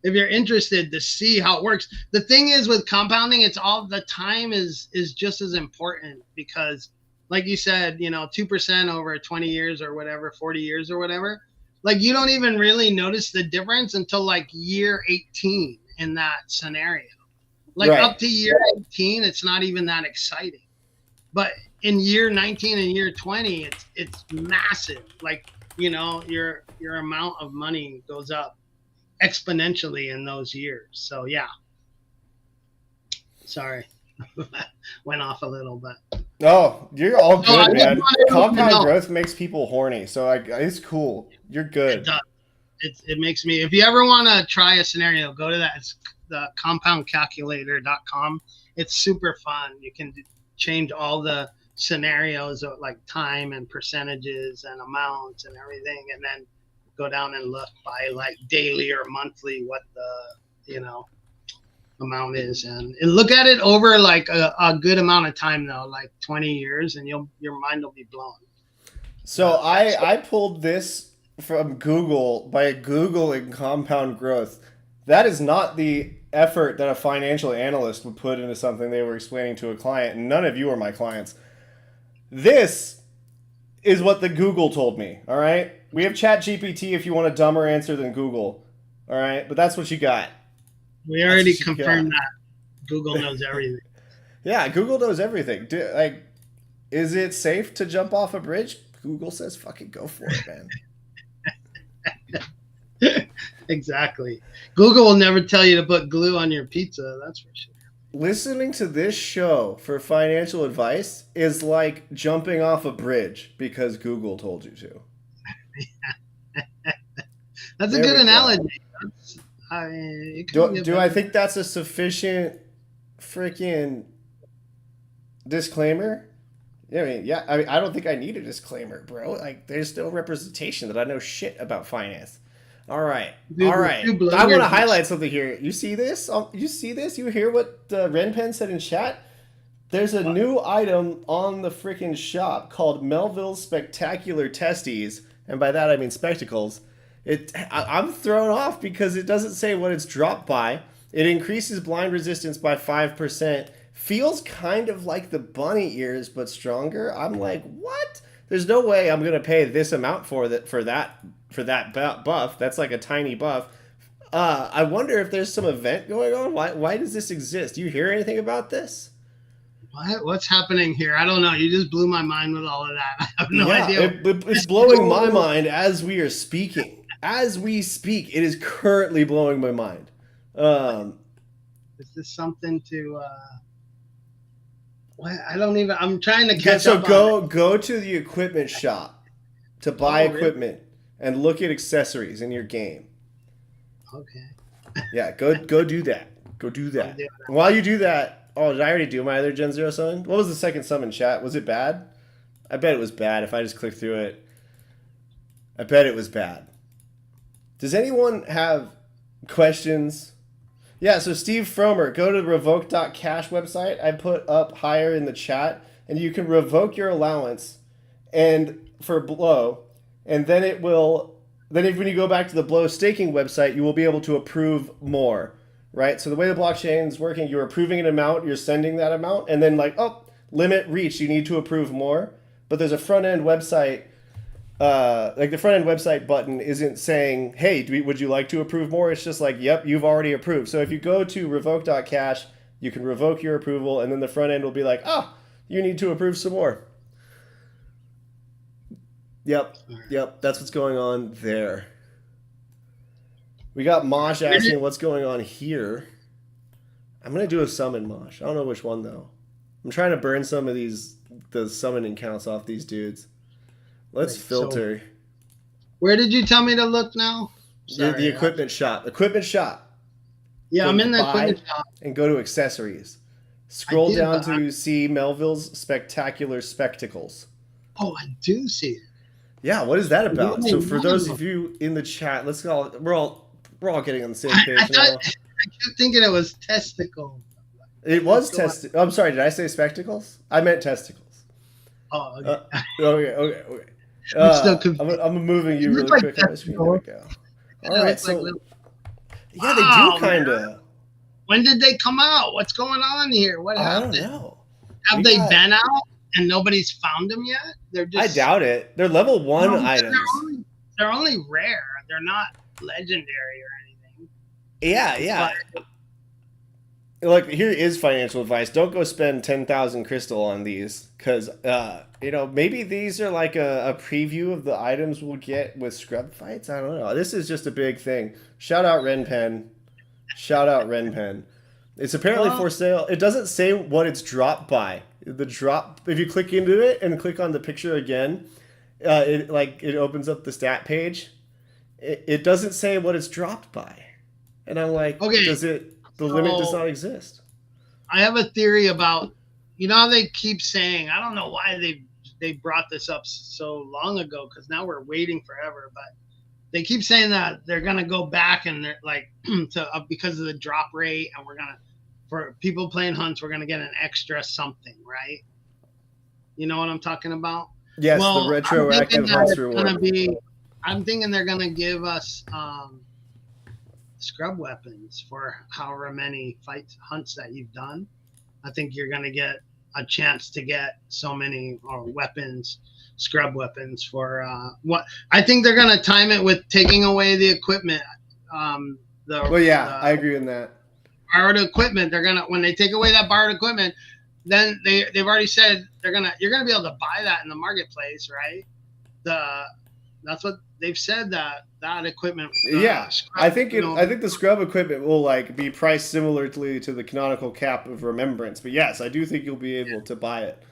if you're interested to see how it works, the thing is with compounding, it's all the time is just as important, because like you said, 2% over 20 years or whatever, 40 years or whatever, like you don't even really notice the difference until like year 18 in that scenario. Like up to year 18, it's not even that exciting. But in year 19 and year 20, it's massive. Like, your amount of money goes up exponentially in those years. So yeah. Sorry. Went off a little, but oh, you're all good, man. Compound growth makes people horny, so it's cool. You're good. It does. It makes me. If you ever want to try a scenario, go to that. It's the compoundcalculator.com, it's super fun. You can change all the scenarios of like time and percentages and amounts and everything, and then go down and look by like daily or monthly what the amount is, and look at it over like a good amount of time though, like 20 years, and your mind will be blown. So I pulled this from Google by Googling compound growth. That is not the effort that a financial analyst would put into something they were explaining to a client, and none of you are my clients. This is what the Google told me, all right? We have ChatGPT if you want a dumber answer than Google, all right? But that's what you got. We already confirmed that Google knows everything. Yeah, Google knows everything. Is it safe to jump off a bridge? Google says fucking go for it, man. Exactly. Google will never tell you to put glue on your pizza, that's for sure. Listening to this show for financial advice is like jumping off a bridge because Google told you to. That's a good analogy. Do I think that's a sufficient freaking disclaimer? I don't think I need a disclaimer, bro. Like, there's no representation that I know shit about finance. All right. I want to highlight something here. You see this? You hear what Renpen said in chat? There's a new item on the freaking shop called Melville's Spectacular Testes, and by that I mean spectacles. I'm thrown off because it doesn't say what it's dropped by. It increases blind resistance by 5%. Feels kind of like the bunny ears, but stronger. I'm like, what? There's no way I'm gonna pay this amount for that buff. That's like a tiny buff. I wonder if there's some event going on. Why does this exist? Do you hear anything about this? What's happening here? I don't know. You just blew my mind with all of that. I have no idea. It's blowing my mind as we are speaking. As we speak, it is currently blowing my mind. Is this something to? I don't even. I'm trying to catch up. So go to the equipment shop to buy equipment and look at accessories in your game. Okay. Yeah, go do that. Go do that. While you do that, did I already do my other Gen Zero summon? What was the second summon, chat? Was it bad? I bet it was bad if I just click through it. I bet it was bad. Does anyone have questions? Yeah, so Steve Fromer, go to the revoke.cash website. I put up higher in the chat, and you can revoke your allowance and for Blow, and then it will. Then when you go back to the Blow staking website, you will be able to approve more, right? So the way the blockchain is working, you're approving an amount, you're sending that amount, and then limit reached, you need to approve more. But there's a front end website. The front end website button isn't saying, hey, would you like to approve more? It's just like, yep, you've already approved. So if you go to revoke.cash, you can revoke your approval, and then the front end will be like, you need to approve some more. Yep, that's what's going on there. We got Mosh asking what's going on here. I'm going to do a summon, Mosh. I don't know which one, though. I'm trying to burn some of the summoning counts off these dudes. Let's filter. So where did you tell me to look now? The equipment shop. Equipment shop. Yeah, I'm in the equipment shop. And go to accessories. Scroll down to see Melville's Spectacular Spectacles. Oh, I do see it. Yeah, what is that about? So for those of you in the chat, we're all getting on the same page now. I kept thinking it was testicle. It was testicles. I'm sorry, did I say spectacles? I meant testicles. Oh, okay. Okay. I'm still confused. I'm moving you really quick on the screen. There we go. All right, so yeah, they do kind of. When did they come out? What's going on here? What happened? I don't know. Have they been out and nobody's found them yet? They're just. I doubt it. They're level 1 items. They're only rare. They're not legendary or anything. Yeah. Like, here is financial advice. Don't go spend 10,000 crystal on these because, maybe these are like a preview of the items we'll get with scrub fights. I don't know. This is just a big thing. Shout out Renpen. It's apparently for sale. It doesn't say what it's dropped by. If you click into it and click on the picture again, it opens up the stat page. It doesn't say what it's dropped by. And I'm like, okay. The limit does not exist. I have a theory about, you know how they keep saying, I don't know why they brought this up so long ago, because now we're waiting forever, but they keep saying that they're gonna go back and they're like to because of the drop rate, and we're gonna, for people playing hunts, we're gonna get an extra something, right? You know what I'm talking about? Yes, the Well, retroactive hunts reward. I'm thinking they're gonna give us scrub weapons for however many hunts that you've done. I think you're gonna get a chance to get so many weapons, scrub weapons for what I think they're gonna time it with taking away the equipment. Well, yeah, I agree in that. Borrowed equipment. They're gonna, when they take away that borrowed equipment, then they've already said you're gonna be able to buy that in the marketplace, right? That's what they've said, that equipment. Yeah, I think the scrub equipment will like be priced similarly to the canonical cap of remembrance. But yes, I do think you'll be able to buy it.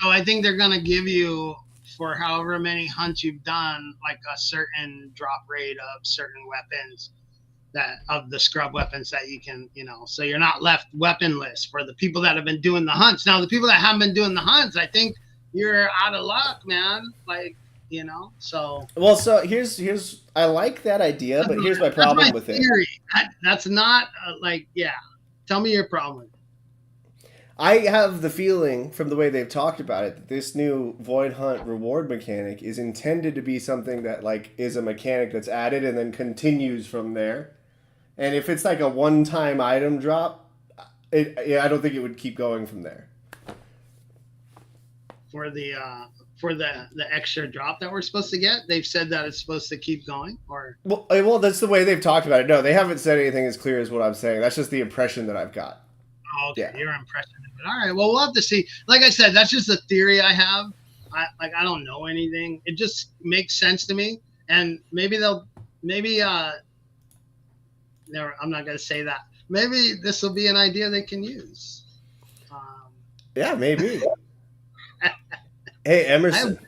So I think they're gonna give you, for however many hunts you've done, like a certain drop rate of certain weapons, that of the scrub weapons that you can, so you're not left weaponless for the people that have been doing the hunts. Now, the people that haven't been doing the hunts, I think you're out of luck, man. Like, so. Well, so here's I like that idea, but here's my problem with theory. That's not yeah. Tell me your problem with it. I have the feeling from the way they've talked about it that this new Void Hunt reward mechanic is intended to be something that like is a mechanic that's added and then continues from there. And if it's like a one-time item drop, I don't think it would keep going from there. For the extra drop that we're supposed to get, they've said that it's supposed to keep going, or well, that's the way they've talked about it. No, they haven't said anything as clear as what I'm saying. That's just the impression that I've got. Oh, okay, yeah. Your impression of it. All right. Well, we'll have to see. Like I said, that's just a theory I have. I don't know anything. It just makes sense to me, and maybe never. I'm not gonna say that. Maybe this will be an idea they can use. Yeah, maybe. Hey, Emerson.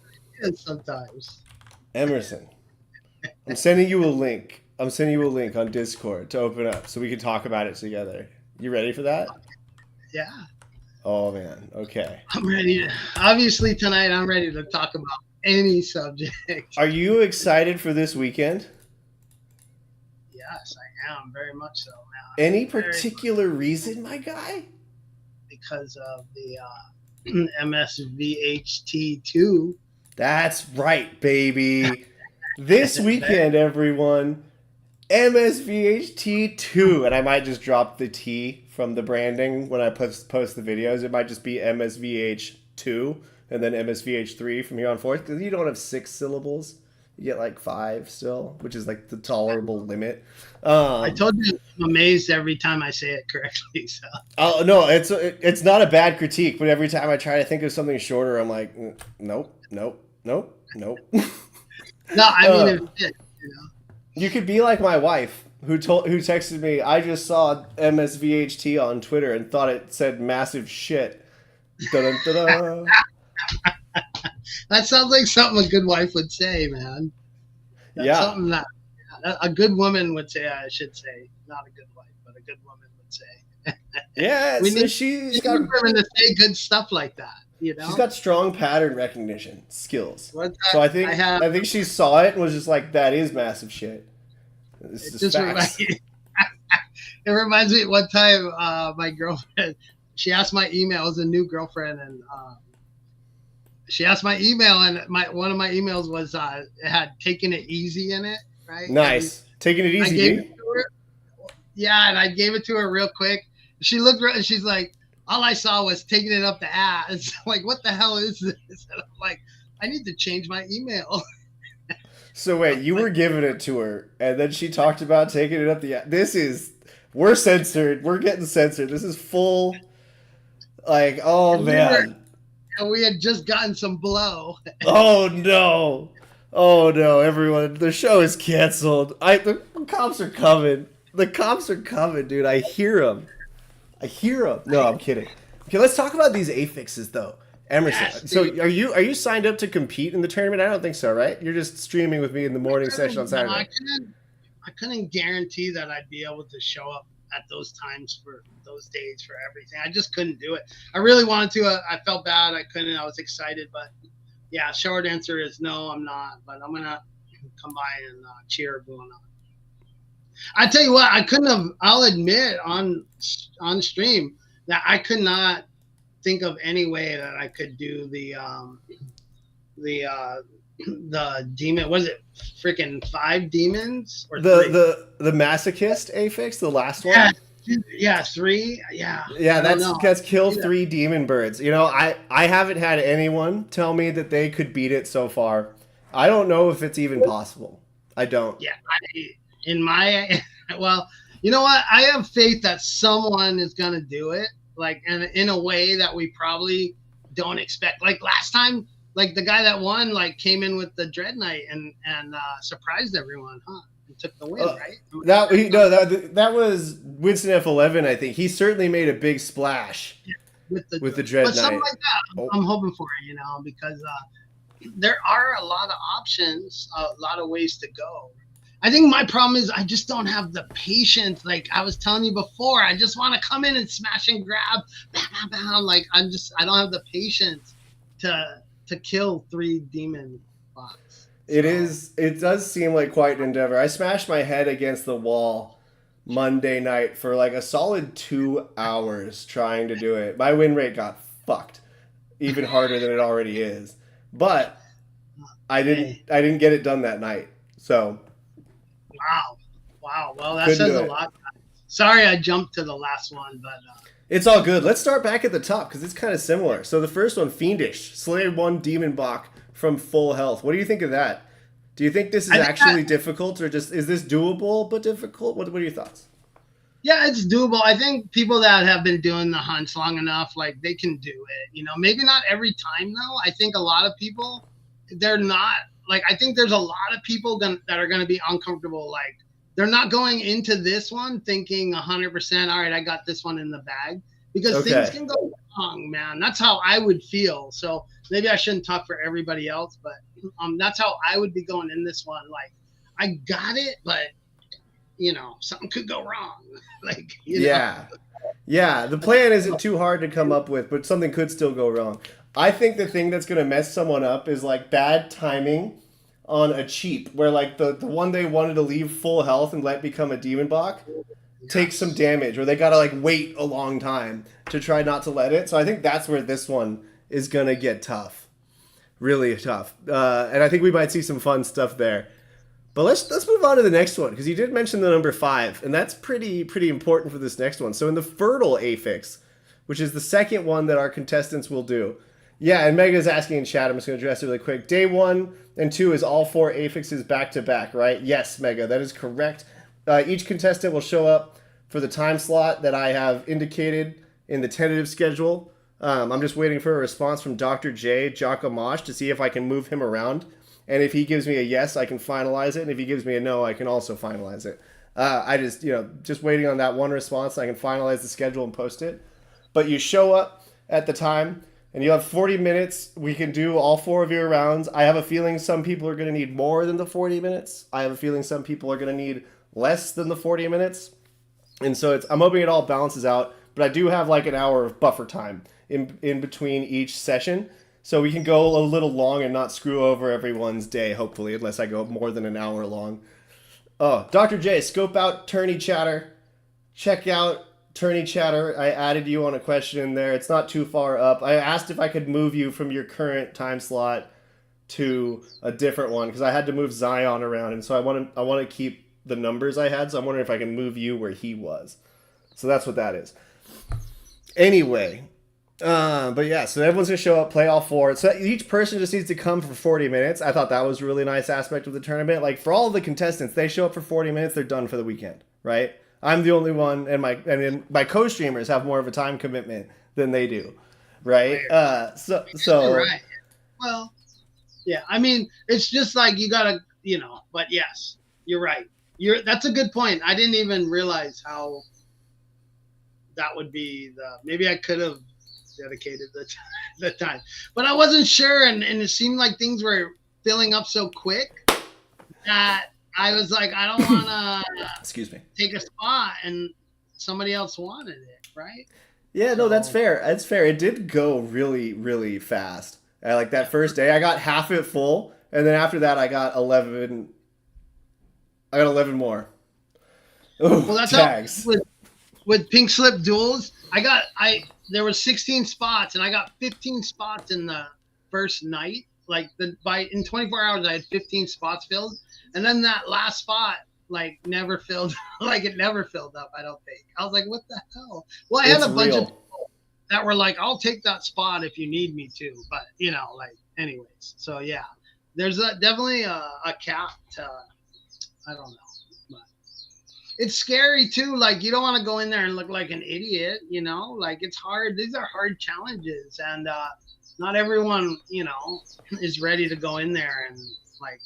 Sometimes. Emerson, I'm sending you a link. On Discord to open up so we can talk about it together. You ready for that? Yeah. Oh man. Okay. I'm ready. Obviously tonight I'm ready to talk about any subject. Are you excited for this weekend? Yes, I am, very much so. Now, any particular reason, my guy? Because of the MSVHT2. That's right, baby. This weekend, everyone, MSVHT2, and I might just drop the T from the branding when I post the videos. It might just be MSVH2 and then MSVH3 from here on forth, because you don't have 6 syllables. You get like 5 still, which is like the tolerable limit. I told you I'm amazed every time I say it correctly. So. Oh no, it's not a bad critique, but every time I try to think of something shorter, I'm like, nope. No, I mean, it's it, You could be like my wife, who texted me, I just saw MSVHT on Twitter and thought it said massive shit. Dun-dun-dun-dun. That sounds like something a good wife would say, man. That's something that a good woman would say, I should say. Not a good wife, but a good woman would say. Yeah, we need women to say good stuff like that. She's got strong pattern recognition skills. So I think she saw it and was just like, that is massive shit. This is facts. It reminds me one time my girlfriend, she asked my email. It was a new girlfriend, and she asked my email, and one of my emails was it had "taking it easy" in it, right? Nice, taking it easy. I gave it to her. Yeah, and I gave it to her real quick. She looked and she's like, all I saw was taking it up the ass. I'm like, what the hell is this? And I'm like, I need to change my email. So wait, you were giving it to her, and then she talked about taking it up the ass. We're censored. We're getting censored. This is full, like, oh man. And we had just gotten some blow. Oh no, everyone, the show is canceled. The cops are coming. The cops are coming, dude. I hear them. No, I'm kidding. Okay, let's talk about these affixes though. Emerson, yes, so are you signed up to compete in the tournament? I don't think so, right? You're just streaming with me in the morning session on Saturday. I couldn't guarantee that I'd be able to show up at those times for those days for everything. I just couldn't do it. I really wanted to. I felt bad. I couldn't. I was excited, but yeah. Short answer is no. I'm not. But I'm gonna come by and cheer everyone on. I tell you what. I couldn't have. I'll admit on stream that I could not think of any way that I could do the demon. Was it freaking 5 demons or the masochist affix, the last one? Yeah, 3. Yeah. Yeah, that's kill 3 demon birds. You know, I haven't had anyone tell me that they could beat it so far. I don't know if it's even possible. I don't. Yeah, well, you know what? I have faith that someone is gonna do it, like, and in a way that we probably don't expect. Like last time, like the guy that won, like came in with the Dread Knight and surprised everyone, huh? And took the win, right? That was Winston F11. I think he certainly made a big splash with the Dread Knight. Something like that, I'm hoping for it, you know, because there are a lot of options, a lot of ways to go. I think my problem is I just don't have the patience. Like I was telling you before, I just want to come in and smash and grab, bam, bam, bam. Like I don't have the patience to kill 3 demon bots. It does seem like quite an endeavor. I smashed my head against the wall Monday night for like a solid 2 hours trying to do it. My win rate got fucked, even harder than it already is. But I didn't get it done that night. So wow. Well, that says a lot. Sorry, I jumped to the last one, but it's all good. Let's start back at the top because it's kind of similar. So the first one, Fiendish, slay 1 demon bot from full health. What do you think of that? Do you think this is actually difficult, or just is this doable but difficult? What are your thoughts? Yeah, it's doable. I think people that have been doing the hunts long enough, like they can do it. You know, maybe not every time though. I think a lot of people, they're not like. I think there's a lot of people that are going to be uncomfortable. Like they're not going into this one thinking 100%. All right, I got this one in the bag, because things can go wrong, man. That's how I would feel. So maybe I shouldn't talk for everybody else, but that's how I would be going in this one. Like I got it, but you know, something could go wrong. Like, you know. Yeah. The plan isn't too hard to come up with, but something could still go wrong. I think the thing that's going to mess someone up is like bad timing on a cheap, where like the one they wanted to leave full health and let become a demon bot takes some damage, or they got to like wait a long time to try not to let it. So I think that's where this one is going to get tough. Really tough. And I think we might see some fun stuff there. But let's move on to the next one, because you did mention the number 5, and that's pretty important for this next one. So in the fertile affix, which is the second one that our contestants will do. Yeah, and Mega's asking in chat, I'm just going to address it really quick. Day 1 and 2 is all 4 affixes back to back, right? Yes, Mega, that is correct. Each contestant will show up for the time slot that I have indicated in the tentative schedule. I'm just waiting for a response from Dr. J, Jacamash, to see if I can move him around. And if he gives me a yes, I can finalize it. And if he gives me a no, I can also finalize it. I just waiting on that one response. I can finalize the schedule and post it. But you show up at the time, and you have 40 minutes. We can do all 4 of your rounds. I have a feeling some people are going to need more than the 40 minutes. I have a feeling some people are going to need less than the 40 minutes. And so I'm hoping it all balances out. But I do have like an hour of buffer time in between each session. So we can go a little long and not screw over everyone's day, hopefully, unless I go more than an hour long. Oh, Dr. J, scope out Tourney Chatter. Check out Tourney Chatter. I added you on a question in there. It's not too far up. I asked if I could move you from your current time slot to a different one, because I had to move Zion around, and so I want to keep the numbers I had, so I'm wondering if I can move you where he was. So that's what that is. Anyway... but yeah, so everyone's gonna show up, play all 4. So each person just needs to come for 40 minutes. I thought that was a really nice aspect of the tournament. Like for all the contestants, they show up for 40 minutes, they're done for the weekend, right? I'm the only one, and my co-streamers have more of a time commitment than they do, right? So right. Well, yeah. I mean, it's just like you gotta, you know. But yes, you're right. That's a good point. I didn't even realize how that would be. Maybe I could have dedicated the time, but I wasn't sure, and it seemed like things were filling up so quick that I was like, I don't want to excuse me, take a spot, and somebody else wanted it, right? Yeah, no, that's So fair. That's fair. It did go really, really fast. Like that first day, I got half it full, and then after that, I got 11. I got 11 more. well, Oh, that's how tags. with pink slip duels. I there was 16 spots, and I got 15 spots in the first night. Like in 24 hours, I had 15 spots filled, and then that last spot like never filled. Like it never filled up. I don't think. I was like, what the hell? Well, I had It's a bunch of real. people that were like, I'll take that spot if you need me to. But like, anyways. So yeah, there's definitely a cap to. I don't know. But it's scary too. Like you don't want to go in there and look like an idiot, like it's hard. These are hard challenges, and not everyone, is ready to go in there and like,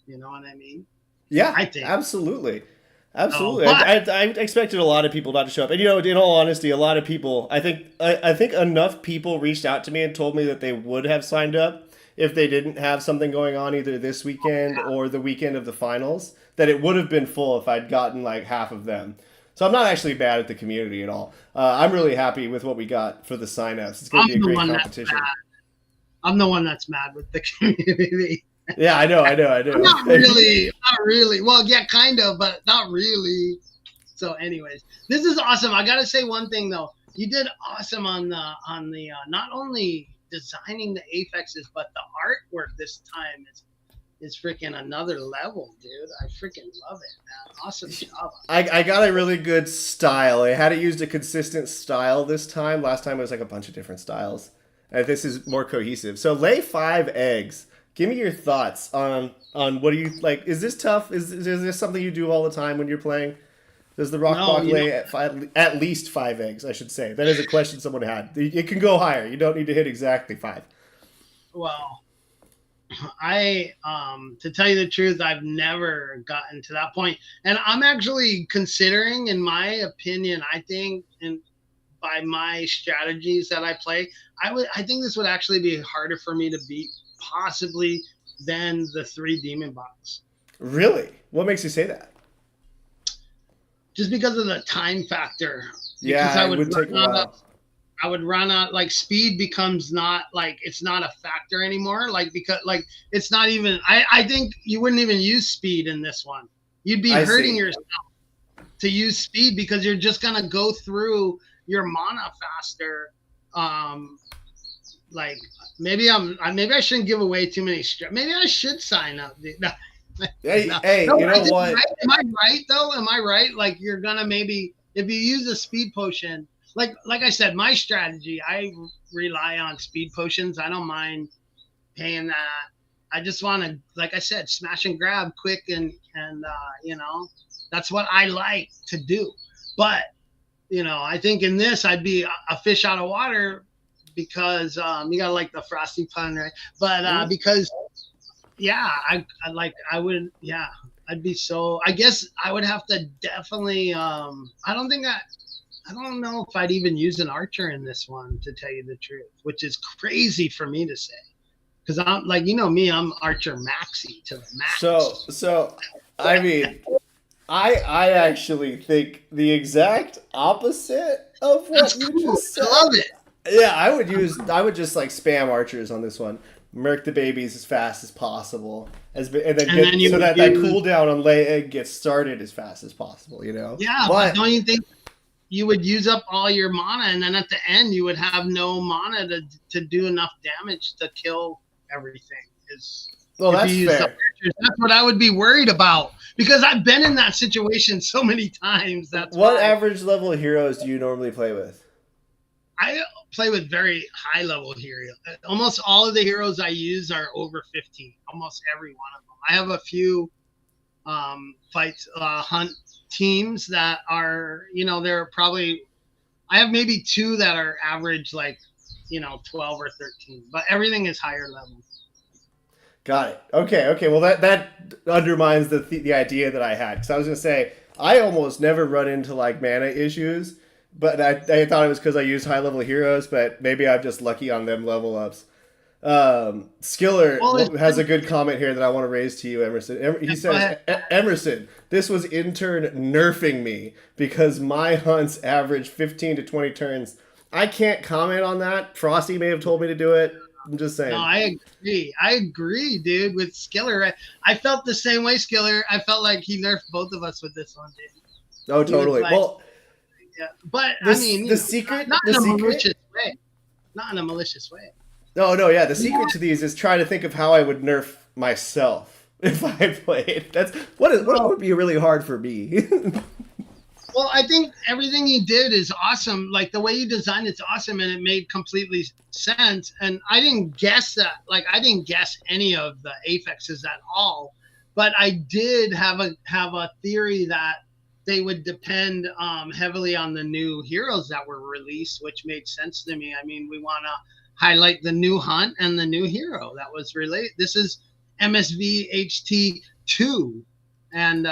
you know what I mean? Yeah, I think. absolutely. So, Absolutely. but I expected a lot of people not to show up. And in all honesty, a lot of people, I think enough people reached out to me and told me that they would have signed up if they didn't have something going on either this weekend or the weekend of the finals, that it would have been full if I'd gotten like half of them. So I'm not actually bad at the community at all. I'm really happy with what we got for the signups. It's going I'm to be a the great one that's competition. mad. I'm the one that's mad with the community. Yeah, I know. Not really, not really. Well, yeah, kind of, but not really. So, anyways, this is awesome. I gotta say one thing though. You did awesome on the not only designing the affixes, but the artwork this time is freaking another level, dude. I freaking love it, man. Awesome job. I got a really good style. I hadn't used a consistent style this time. Last time it was like a bunch of different styles. And this is more cohesive. So lay 5 eggs. Give me your thoughts on what do you like? Is this tough? Is this something you do all the time when you're playing? Does the rock No, block lay at least 5 eggs? I should say that is a question someone had. It can go higher. You don't need to hit exactly 5. Well, I to tell you the truth, I've never gotten to that point, and I'm actually considering, in my opinion, I think, and by my strategies that I play, I think this would actually be harder for me to beat, possibly, than the 3 demon box. Really? What makes you say that? Just because of the time factor. Yeah, Because it would take a while. I would run out, like speed becomes not like, it's not a factor anymore. Like, because like it's not even, I think you wouldn't even use speed in this one. You'd be I hurting see. yourself to use speed because you're just gonna go through your mana faster. Like maybe I shouldn't give away too many. Maybe I should sign up. No, Hey, no, hey, no, you know what? right? Am I right though? Am I right? Like you're gonna maybe, if you use a speed potion, like I said, my strategy, I rely on speed potions. I don't mind paying that. I just want to, like I said, smash and grab quick, and that's what I like to do. But I think in this I'd be a fish out of water because you gotta like the frosty pun, right? But because I'd be so, I guess I would have to definitely I don't know if I'd even use an archer in this one, to tell you the truth, which is crazy for me to say. Because I'm like, me, I'm archer maxi to the max. So I mean, I actually think the exact opposite of what That's you cool. just said. I love it. Yeah, I would just like spam archers on this one. Murk the babies as fast as possible, and then you so would that use- cooldown on lay egg gets started as fast as possible. Yeah, but don't you think you would use up all your mana, and then at the end you would have no mana to do enough damage to kill everything? Well, If that's you use the fair. archers, that's what I would be worried about, because I've been in that situation so many times. That's What why average level heroes do you normally play with? I play with very high level heroes. Almost all of the heroes I use are over 15. Almost every one of them. I have a few hunt teams that are, they're probably, I have maybe 2 that are average, like, 12 or 13, but everything is higher level. Got it. Okay. Well, that undermines the idea that I had, because I was gonna say I almost never run into like mana issues, but I thought it was because I use high level heroes, but maybe I'm just lucky on them level ups. Skiller Well, has a good comment here that I want to raise to you, Emerson. He go says, ahead. Emerson, this was intern nerfing me because my hunts average 15 to 20 turns. I can't comment on that. Frosty may have told me to do it. I'm just No, saying. I agree. I agree, dude, with Skiller. I felt the same way, Skiller. I felt like he nerfed both of us with this one, dude. Oh, He was totally. like, Well, yeah. But I this mean, the secret, not the in a secret. malicious way. Not in a malicious way. No, no, yeah. The You know secret what? to these is trying to think of how I would nerf myself if I played. That's what Well, would be really hard for me. well, I think everything you did is awesome. Like the way you designed it's awesome, and it made completely sense. And I didn't guess that. Like I didn't guess any of the affixes at all. But I did have a theory that they would depend heavily on the new heroes that were released, which made sense to me. I mean, we want to highlight the new hunt and the new hero that was related. This is MSVHT2, and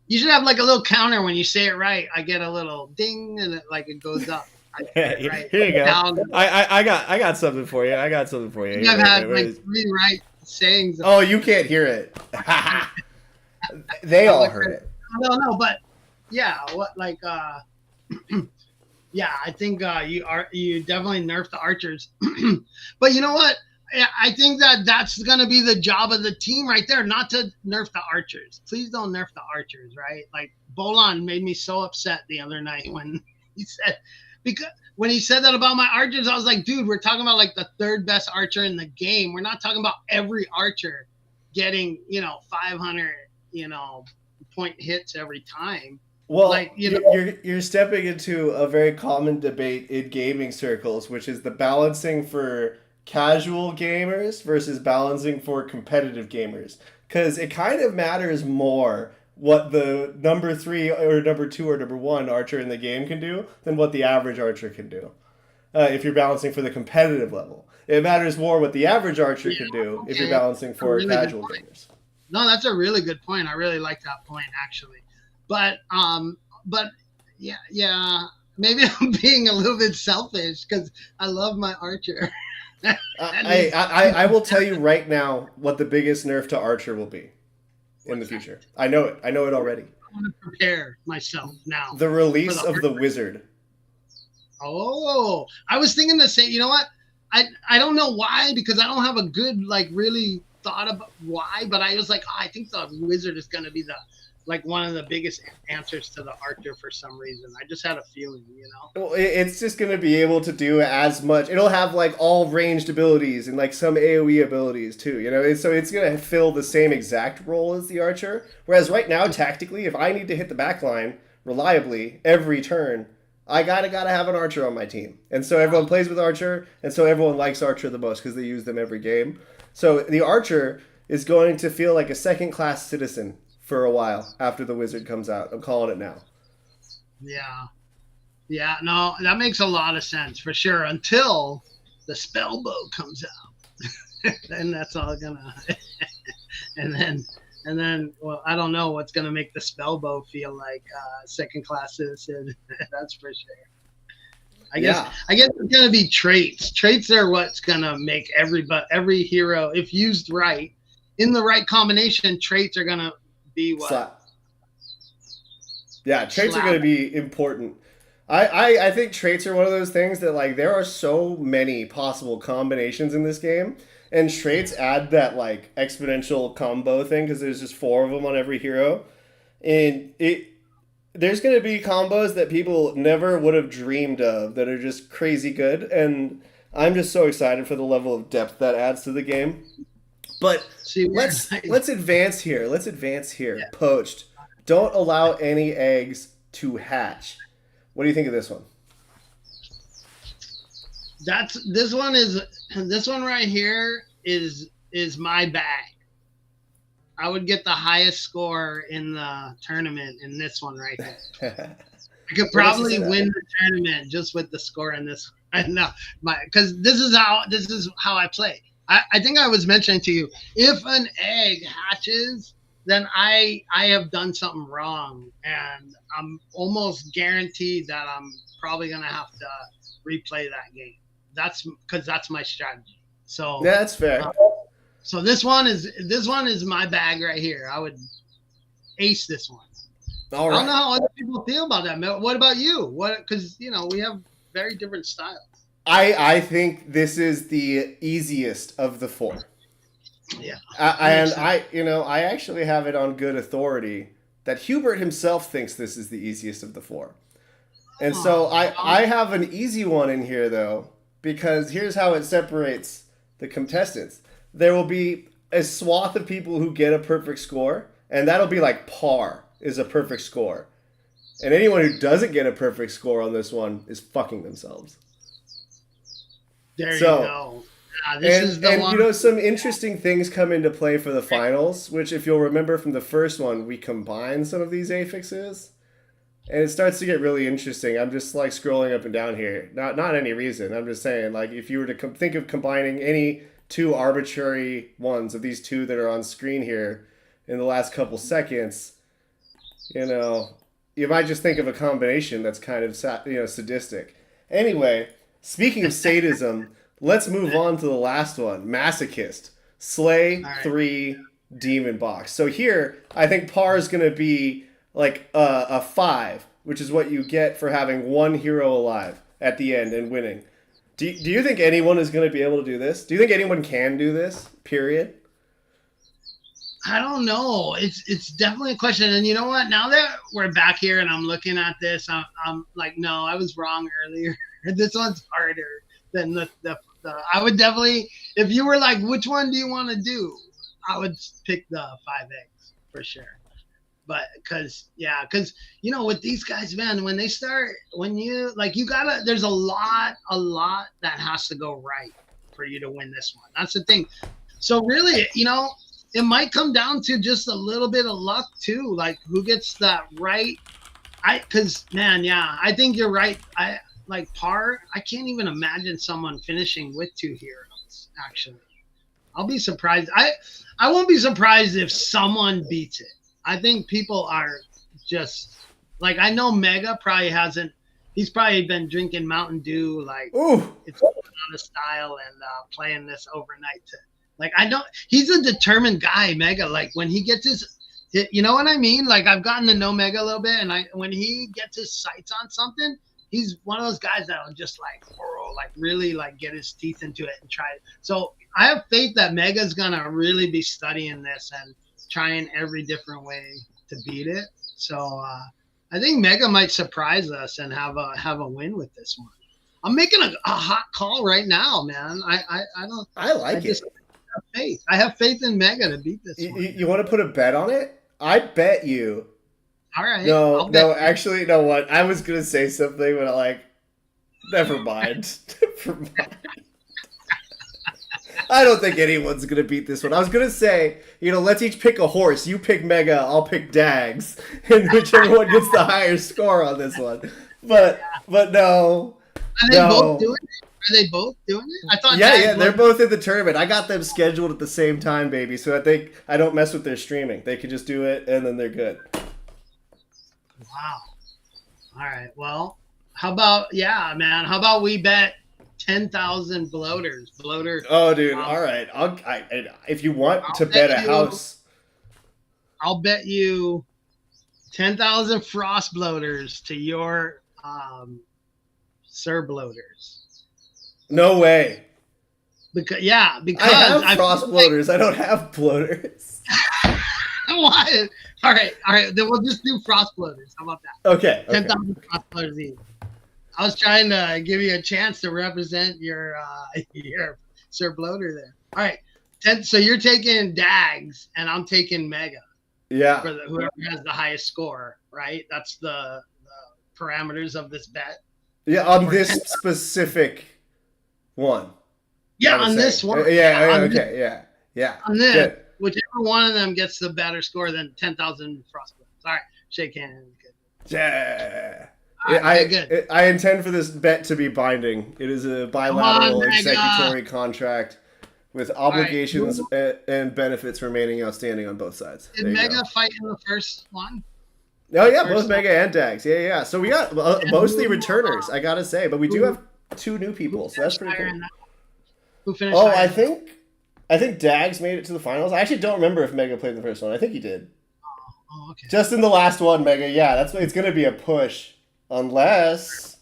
you should have like a little counter when you say it right. I get a little ding, and it goes up. I get it right. Here you go. Down. I got something for you. I got something for you. I think I've had like 3 right sayings. Oh, you can't hear it. They all heard it. No, but yeah, yeah, I think you definitely nerfed the archers. But you know what? I think that's going to be the job of the team right there, not to nerf the archers. Please don't nerf the archers, right? Like Bolon made me so upset the other night when he said that about my archers. I was like, dude, we're talking about like the 3rd best archer in the game. We're not talking about every archer getting 500 point hits every time. Well, like you're stepping into a very common debate in gaming circles, which is the balancing for casual gamers versus balancing for competitive gamers. Because it kind of matters more what the number 3 or number 2 or number 1 archer in the game can do than what the average archer can do. If you're balancing for the competitive level, it matters more what the average archer can do if you're balancing for really casual gamers. No, that's a really good point. I really like that point actually. But yeah, maybe I'm being a little bit selfish because I love my archer. I will tell you right now what the biggest nerf to archer will be in the future. I know it already. I want to prepare myself now. The release of the wizard. Oh, I was thinking the same. You know what? I don't know why, because I don't have a good really thought about why, but I was like, I think the wizard is going to be one of the biggest answers to the archer for some reason. I just had a feeling, Well, it's just going to be able to do as much. It'll have all ranged abilities and some AoE abilities too, So it's going to fill the same exact role as the archer. Whereas right now, tactically, if I need to hit the backline reliably every turn, I gotta have an archer on my team. And so everyone plays with archer, and so everyone likes archer the most because they use them every game. So the archer is going to feel like a second-class citizen for a while after the wizard comes out. I'm calling it now. Yeah, no, that makes a lot of sense for sure until the spell bow comes out. And that's all gonna and then well, I don't know what's gonna make the spell bow feel like second class citizen. That's for sure. I guess it's gonna be traits. Traits are what's gonna make every hero, if used right, in the right combination, traits are gonna be what? Yeah, traits are gonna be important. I think traits are one of those things that there are so many possible combinations in this game, and traits add that exponential combo thing because there's just 4 of them on every hero, and there's going to be combos that people never would have dreamed of that are just crazy good, and I'm just so excited for the level of depth that adds to the game. But let's advance here. Yeah. Poached. Don't allow any eggs to hatch. What do you think of this one? This one right here is my bag. I would get the highest score in the tournament in this one right here. I could probably win the tournament just with the score in this. No, because this is how I play. I think I was mentioning to you, if an egg hatches, then I have done something wrong, and I'm almost guaranteed that I'm probably gonna have to replay that game. That's because that's my strategy. So Yeah, that's fair. so this one is my bag right here. I would ace this one. All I don't know right. how other people feel about that. What about you? What? Because we have very different styles. I think this is the easiest of the four. Yeah. And I actually have it on good authority that Hubert himself thinks this is the easiest of the four. And so I have an easy one in here, though, because here's how it separates the contestants. There will be a swath of people who get a perfect score, and that'll be like par is a perfect score. And anyone who doesn't get a perfect score on this one is fucking themselves. There you So- go. This is the one. You know, some interesting things come into play for the finals, which if you'll remember from the first one, we combined some of these affixes. And it starts to get really interesting. I'm just like scrolling up and down here. Not any reason. I'm just saying, like, if you were to think of combining any two arbitrary ones of these two that are on screen here in the last couple seconds, you know, you might just think of a combination that's kind of sadistic. Anyway, speaking of sadism, let's move on to the last one. Masochist. Slay All right. 3 Demon Box. So here, I think par is going to be like a 5, which is what you get for having one hero alive at the end and winning. Do you think anyone is going to be able to do this? Do you think anyone can do this? Period. I don't know. It's definitely a question. And you know what? Now that we're back here and I'm looking at this, I'm like, no, I was wrong earlier. This one's harder than the I would definitely, if you were like, which one do you want to do? I would pick the 5x for sure. But because with these guys, man, when they start, there's a lot that has to go right for you to win this one. That's the thing. So really, it might come down to just a little bit of luck too, like who gets that right. I think you're right. Like par, I can't even imagine someone finishing with 2 heroes. Actually, I'll be surprised. I won't be surprised if someone beats it. I think people are just like, I know Mega probably hasn't. He's probably been drinking Mountain Dew, like Ooh. it's on a style and playing this overnight. I know he's a determined guy, Mega. Like when he gets you know what I mean? Like I've gotten to know Mega a little bit, and when he gets his sights on something, he's one of those guys that'll just really get his teeth into it and try it. So I have faith that Mega's gonna really be studying this and trying every different way to beat it. So I think Mega might surprise us and have a win with this one. I'm making a hot call right now, man. I like it. Have faith. I have faith in Mega to beat this one. You want to put a bet on it? I bet you. All right. No, actually, you know what? I was going to say something, but never mind. Never mind. I don't think anyone's going to beat this one. I was going to say, let's each pick a horse. You pick Mega, I'll pick Dags. And whichever one gets the higher score on this one. But no. Are they both doing it? Are they both doing it? I thought. Yeah, they're both in the tournament. I got them scheduled at the same time, baby. So I think I don't mess with their streaming. They can just do it, and then they're good. Wow. All right. Well, how about we bet 10,000 bloaters? Oh, dude. All right. If you want to bet a house, I'll bet you 10,000 frost bloaters to your Sir bloaters. No way. Because I have frost bloaters. I don't have bloaters. What? All right. Then we'll just do frost bloaters. How about that? Okay. 10,000 frost bloaters each. I was trying to give you a chance to represent your Sir bloater there. All right. So you're taking Dags, and I'm taking Mega. Yeah. For whoever has the highest score, right? That's the parameters of this bet. Yeah, on this specific one. Yeah, on this one. Yeah. On this, Good. whichever one of them gets the better score than 10,000 frostbite. All right, shake hands. Good. Yeah. All right, good. I intend for this bet to be binding. It is a bilateral executory contract with obligations and benefits remaining outstanding on both sides. Did Mega fight in the first one? Oh yeah, both Mega and Dags. Yeah. So we got mostly returners, I gotta say, but we do have 2 new people, so that's pretty cool. Who finished Oh, higher? I think Dags made it to the finals. I actually don't remember if Mega played in the first one. I think he did. Oh, okay. Just in the last one, Mega. Yeah, that's it's gonna be a push, unless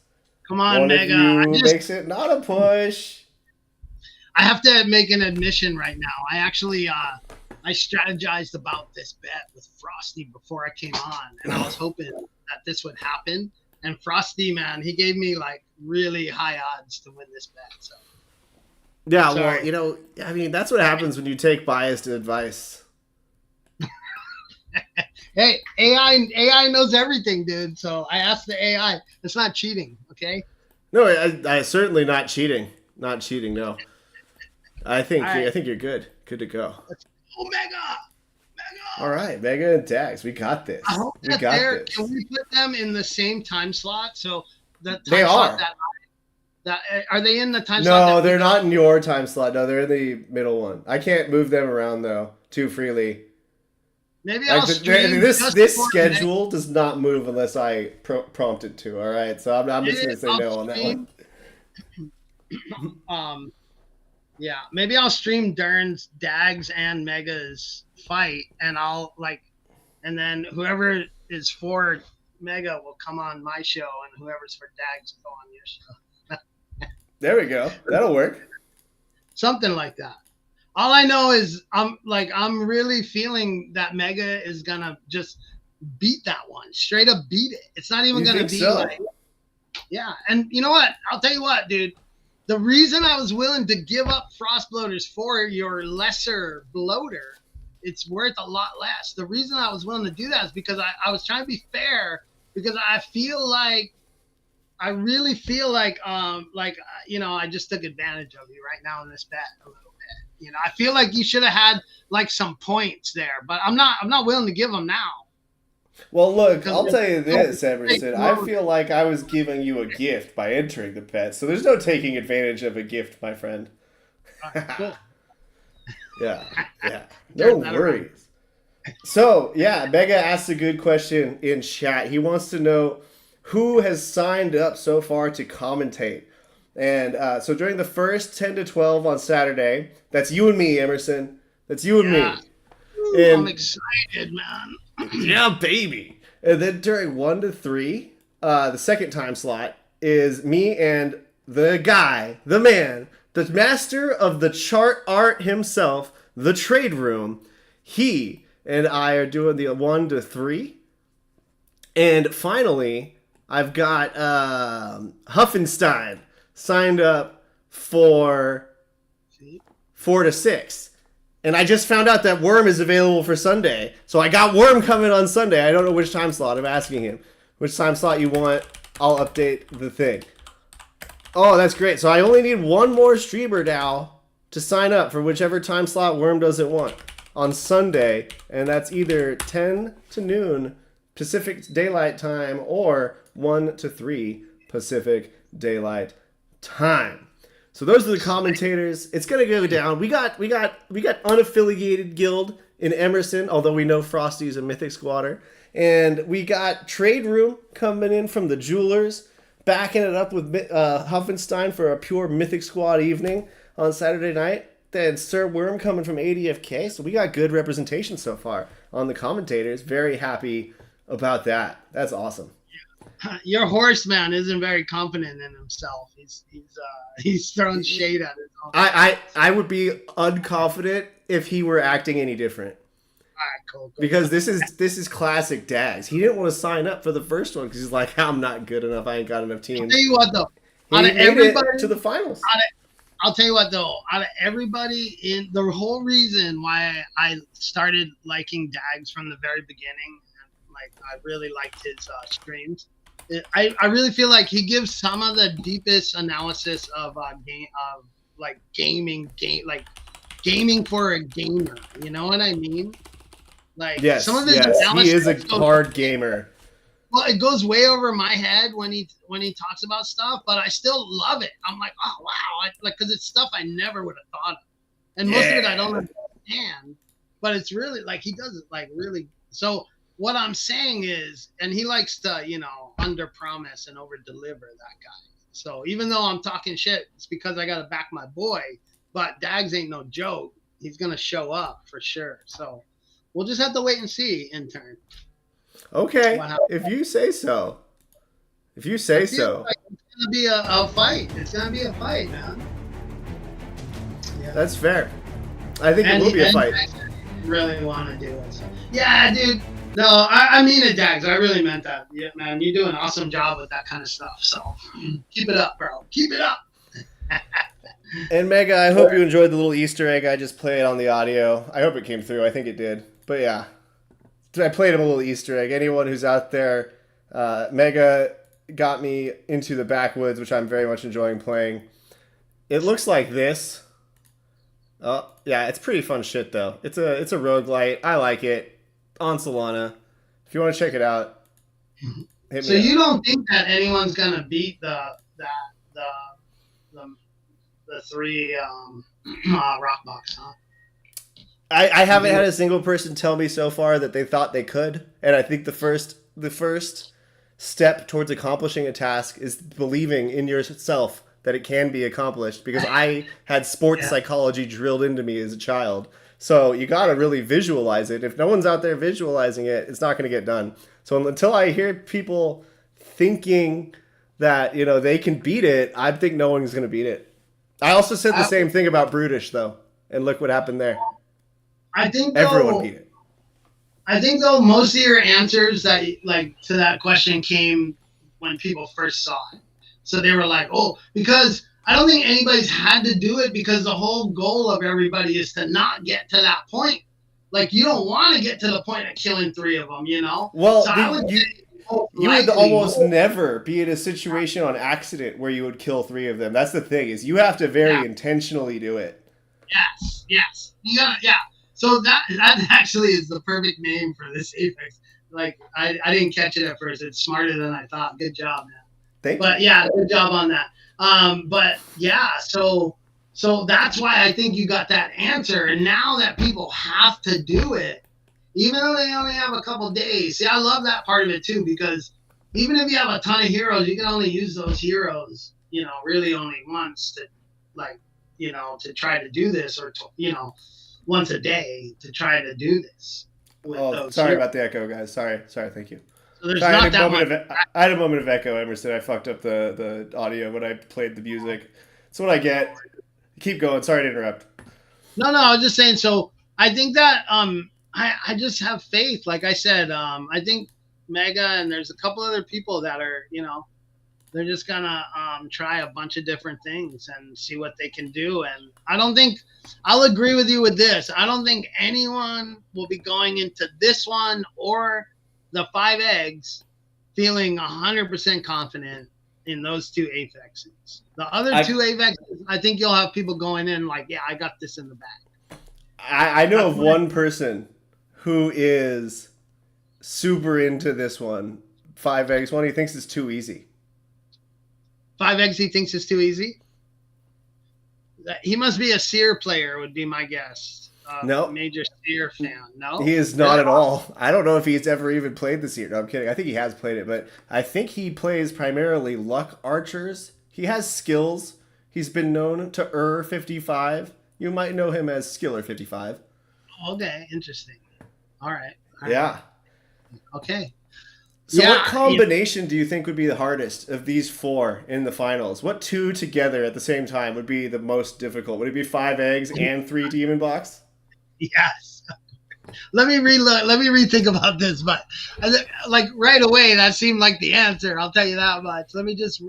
Come on, one of Mega. you makes it not a push. I have to make an admission right now. I actually I strategized about this bet with Frosty before I came on, and I was hoping that this would happen. And Frosty, man, he gave me like really high odds to win this bet. So Yeah, Sorry. well, I mean, that's what happens when you take biased advice. hey, AI knows everything, dude. So I asked the AI. It's not cheating, okay? No, I certainly not cheating. Not cheating. No, I think All right. I think you're good. Good to go. Oh, Mega. All right, Mega and Dags, we got this. I hope We that got they're. this. Can we put them in the same time slot? So the time They slot are. that are they in the time slot? No, that they're not in your time slot. No, they're in the middle one. I can't move them around though too freely. Maybe Like I'll stream this just this for schedule does not move unless I prompt it to. All right, so I'm just Maybe gonna say I'll no on that one. Yeah, maybe I'll stream Dern's, Dags, and Mega's fight, and and then whoever is for Mega will come on my show, and whoever's for Dags will go on your show. There we go. That'll work. Something like that. All I know is I'm really feeling that Mega is gonna just beat that one, straight up beat it. It's not even You gonna think be so? like, yeah. And you know what? I'll tell you what, dude. The reason I was willing to give up frost bloaters for your lesser bloater, it's worth a lot less. The reason I was willing to do that is because I was trying to be fair, because I really feel like I just took advantage of you right now in this bet a little bit. I feel like you should have had like some points there, but I'm not willing to give them now. Well, look, I'll tell you this, Emerson. I feel like I was giving you a gift by entering the bet, so there's no taking advantage of a gift, my friend. All right, cool. Yeah. No Turn that worries. So, yeah, Mega asked a good question in chat. He wants to know who has signed up so far to commentate. And so during the first 10 to 12 on Saturday, that's you and me, Emerson. That's you and Yeah. me. Ooh, And I'm excited, man. yeah, baby. And then during 1 to 3, the second time slot is me and the guy, the man, the master of the chart art himself, the trade room. He and I are doing the 1 to 3. And finally, I've got Huffenstein signed up for 4 to 6. And I just found out that Worm is available for Sunday. So I got Worm coming on Sunday. I don't know which time slot. I'm asking him. Which time slot you want, I'll update the thing. Oh, that's great. So I only need one more streamer now to sign up for whichever time slot Worm doesn't want on Sunday. And that's either 10 to noon Pacific Daylight Time or 1 to 3 Pacific Daylight Time. So those are the commentators. It's gonna go down. We got unaffiliated guild in Emerson, although we know Frosty's a mythic squatter, and we got trade room coming in from the jewelers, backing it up with Huffenstein for a pure mythic squad evening on Saturday night. Then Sir Worm coming from ADFK. So we got good representation so far on the commentators. Very happy about that. That's awesome. Your horseman isn't very confident in himself. He's throwing shade at his own. I would be unconfident if he were acting any different. All right, cool. Because this is classic Dags. He didn't want to sign up for the first one because he's like, I'm not good enough. I ain't got enough I'll teams. tell you what though. He Out of made everybody it to the finals. I'll tell you what though. Out of everybody, in the whole reason why I started liking Dags from the very beginning, and like I really liked his streams. I really feel like he gives some of the deepest analysis of gaming for a gamer. You know what I mean? Like Yes, some of his yes. analysis He is a goes- hard gamer. Well, it goes way over my head when he talks about stuff, but I still love it. I'm like, oh wow, because it's stuff I never would have thought of, and most of it I don't understand. But it's really like he does it like really. So what I'm saying is, and he likes to under promise and over deliver, that guy. So even though I'm talking shit, it's because I got to back my boy. but Dags ain't no joke. He's gonna show up for sure. So we'll just have to wait and see, intern. Okay, What happens. if you say so. If you say so. Like it's gonna be a fight. It's gonna be a fight, man. Yeah. That's fair. I think it will be a fight. Really want to do it. So. Yeah, dude. No, I mean it, Dags. I really meant that. Yeah, man, you do an awesome job with that kind of stuff. So keep it up, bro. Keep it up. And Mega, I hope you enjoyed the little Easter egg I just played on the audio. I hope it came through. I think it did. But yeah, I played him a little Easter egg. Anyone who's out there, Mega got me into the backwoods, which I'm very much enjoying playing. It looks like this. Oh, yeah, it's pretty fun shit, though. It's a roguelite. I like it. On Solana. If you want to check it out, hit So me up. you don't think that anyone's gonna beat the three rock box, huh? I haven't had a single person tell me so far that they thought they could, and I think the first step towards accomplishing a task is believing in yourself that it can be accomplished, because I had sports psychology drilled into me as a child. So you got to really visualize it. If no one's out there visualizing it, it's not going to get done. So until I hear people thinking that, you know, they can beat it, I think no one's going to beat it. I also said the same thing about Brutish, though, and look what happened there. I think Everyone beat it. I think though most of your answers that like to that question came when people first saw it. So they were like, "Oh, because I don't think anybody's had to do it, because the whole goal of everybody is to not get to that point. Like you don't want to get to the point of killing three of them, you know." Well, so you would almost never be in a situation on accident where you would kill three of them. That's the thing, is you have to very intentionally do it. Yes. You gotta, So that actually is the perfect name for this apex. Like I didn't catch it at first. It's smarter than I thought. Good job, man. Thank you. But yeah, good job on that. But yeah, so that's why I think you got that answer. And now that people have to do it, even though they only have a couple days. See, I love that part of it too, because even if you have a ton of heroes, you can only use those heroes, you know, really only once to, like, you know, to try to do this, or you know, once a day to try to do this. Oh, sorry about the echo, guys. Sorry. Thank you. So there's Sorry, not that much. I had a moment of echo, Emerson. I fucked up the audio when I played the music. That's what I get. Keep going. Sorry to interrupt. No, I was just saying. So I think that I just have faith. Like I said, I think Mega and there's a couple other people that are, you know, they're just gonna try a bunch of different things and see what they can do. And I don't think, I'll agree with you with this. I don't think anyone will be going into this one or the 5 eggs feeling 100% confident in those two Apexes. The other two Apexes, I think you'll have people going in like, yeah, I got this in the bag. I know of one person who is super into this one. 5 eggs one, he thinks it's too easy. 5 eggs he thinks is too easy? He must be a Seer player, would be my guess. No. Major Seer fan. No? He is not at all. I don't know if he's ever even played the Seer. No, I'm kidding. I think he has played it, but I think he plays primarily luck archers. He has skills. He's been known to 55. You might know him as Skiller 55. Okay, interesting. All right. Yeah. Okay. So what combination do you think would be the hardest of these 4 in the finals? What 2 together at the same time would be the most difficult? Would it be 5 eggs and 3 demon blocks? Yes. Let me rethink about this, but like right away that seemed like the answer. I'll tell you that much. Let me just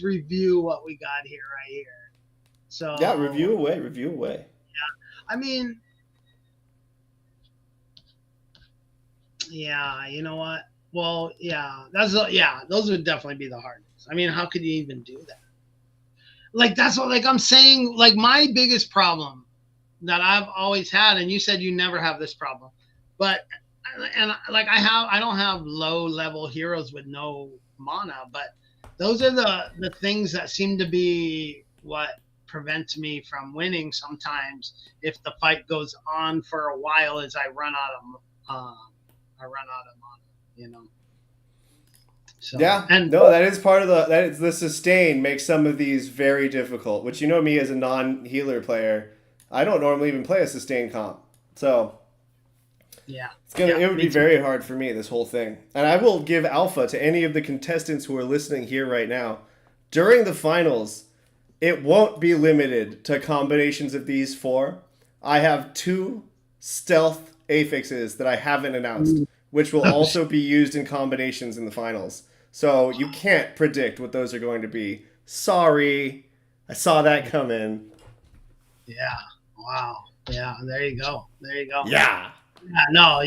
review what we got here right here. So yeah, review away. Yeah, I mean, yeah, you know what? Well, yeah, those would definitely be the hardest. I mean, how could you even do that? Like that's what, like I'm saying, like my biggest problem that I've always had, and you said you never have this problem, but and like I don't have low level heroes with no mana, but those are the things that seem to be what prevents me from winning sometimes if the fight goes on for a while as I run out of mana, you know. So Yeah, and no, that is part of the sustain makes some of these very difficult, which you know me as a non-healer player, I don't normally even play a sustain comp. So yeah, it would me be too. very hard for me, this whole thing. And I will give alpha to any of the contestants who are listening here right now. During the finals, it won't be limited to combinations of these four. I have two stealth affixes that I haven't announced, which will Oh, also be used in combinations in the finals. So you can't predict what those are going to be. Sorry. I saw that come in. yeah. Wow. Yeah. There you go. There you go. Yeah. Yeah, no,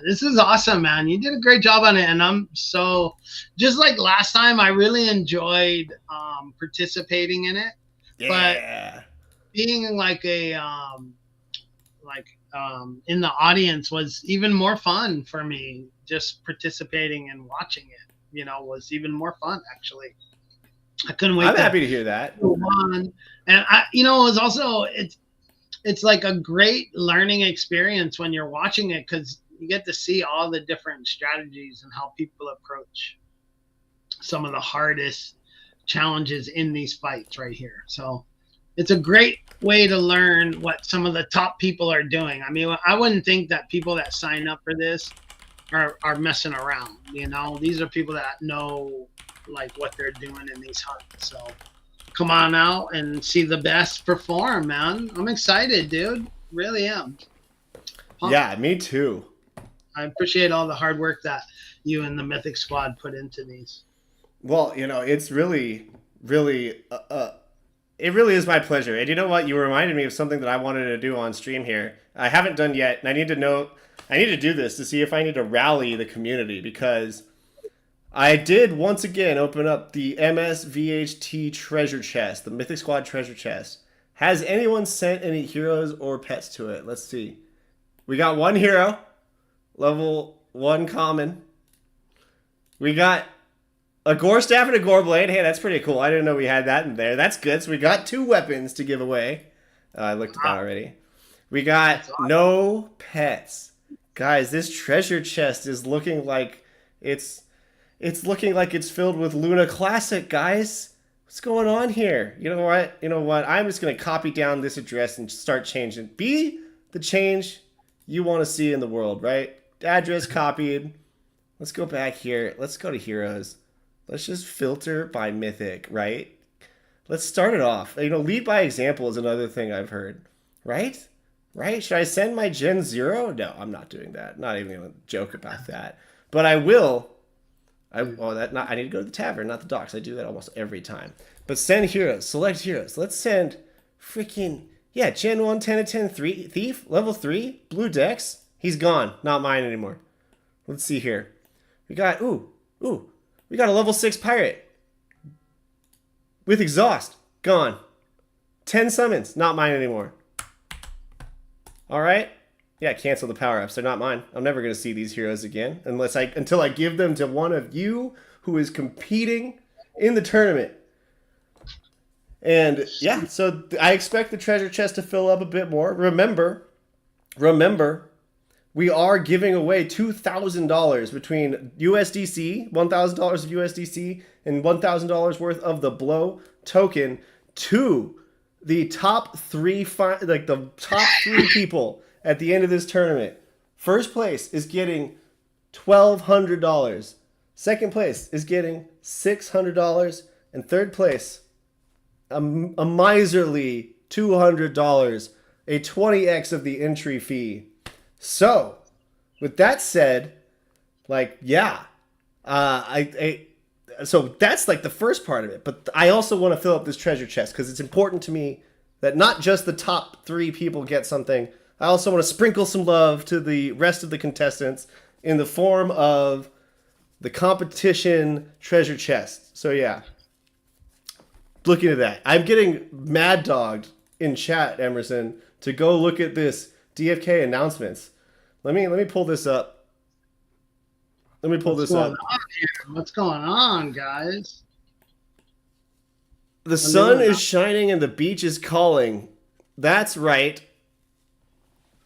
this is awesome, man. You did a great job on it, and I'm so just like last time. I really enjoyed participating in it, but Yeah. being like in the audience was even more fun for me. Just participating and watching it, was even more fun. Actually, I couldn't wait. I'm happy to hear that. Go on. And it was also it's like a great learning experience when you're watching it, because you get to see all the different strategies and how people approach some of the hardest challenges in these fights right here. So it's a great way to learn what some of the top people are doing. I mean, I wouldn't think that people that sign up for this are messing around. These are people that know like what they're doing in these hunts. So come on out and see the best perform, man. I'm excited, dude. Really am. Yeah, me too. I appreciate all the hard work that you and the Mythic Squad put into these. Well, it's really, really, it really is my pleasure. And you know what? You reminded me of something that I wanted to do on stream here. I haven't done yet, and I need to do this to see if I need to rally the community, because I did once again open up the MSVHT treasure chest, the Mythic Squad treasure chest. Has anyone sent any heroes or pets to it? Let's see. We got one hero, level 1 common. We got a gore staff and a gore blade. Hey, that's pretty cool. I didn't know we had that in there. That's good. So we got 2 weapons to give away. I looked at that already. We got no pets. Guys, this treasure chest is looking like it's looking like it's filled with Luna Classic, guys. What's going on here? You know what? I'm just going to copy down this address and start changing. Be the change you want to see in the world, right? Address copied. Let's go back here. Let's go to heroes. Let's just filter by mythic, right? Let's start it off. Lead by example is another thing I've heard, right? Right? Should I send my Gen 0? No, I'm not doing that. Not even going to joke about that. But I will. I need to go to the tavern, not the docks. I do that almost every time. But send heroes. Select heroes. Let's send freaking, Gen 1, 10 to 10, Thief, level 3, blue Dex. He's gone. Not mine anymore. Let's see here. We got, we got a level 6 pirate. With exhaust. Gone. 10 summons. Not mine anymore. Alright. Yeah, cancel the power-ups. They're not mine. I'm never going to see these heroes again until I give them to one of you who is competing in the tournament. And yeah, so I expect the treasure chest to fill up a bit more. Remember, we are giving away $2,000 between USDC, $1,000 of USDC, and $1,000 worth of the Blow token to the top 3 people at the end of this tournament. First place is getting $1,200. Second place is getting $600, and third place, a miserly $200, a 20x of the entry fee. So, with that said, so that's like the first part of it. But I also want to fill up this treasure chest because it's important to me that not just the top 3 people get something. I also want to sprinkle some love to the rest of the contestants in the form of the competition treasure chest. So yeah, looking at that. I'm getting mad dogged in chat, Emerson, to go look at this DFK announcements. Let me pull this up. What's going on here? What's going on, guys? The sun is shining and the beach is calling. That's right.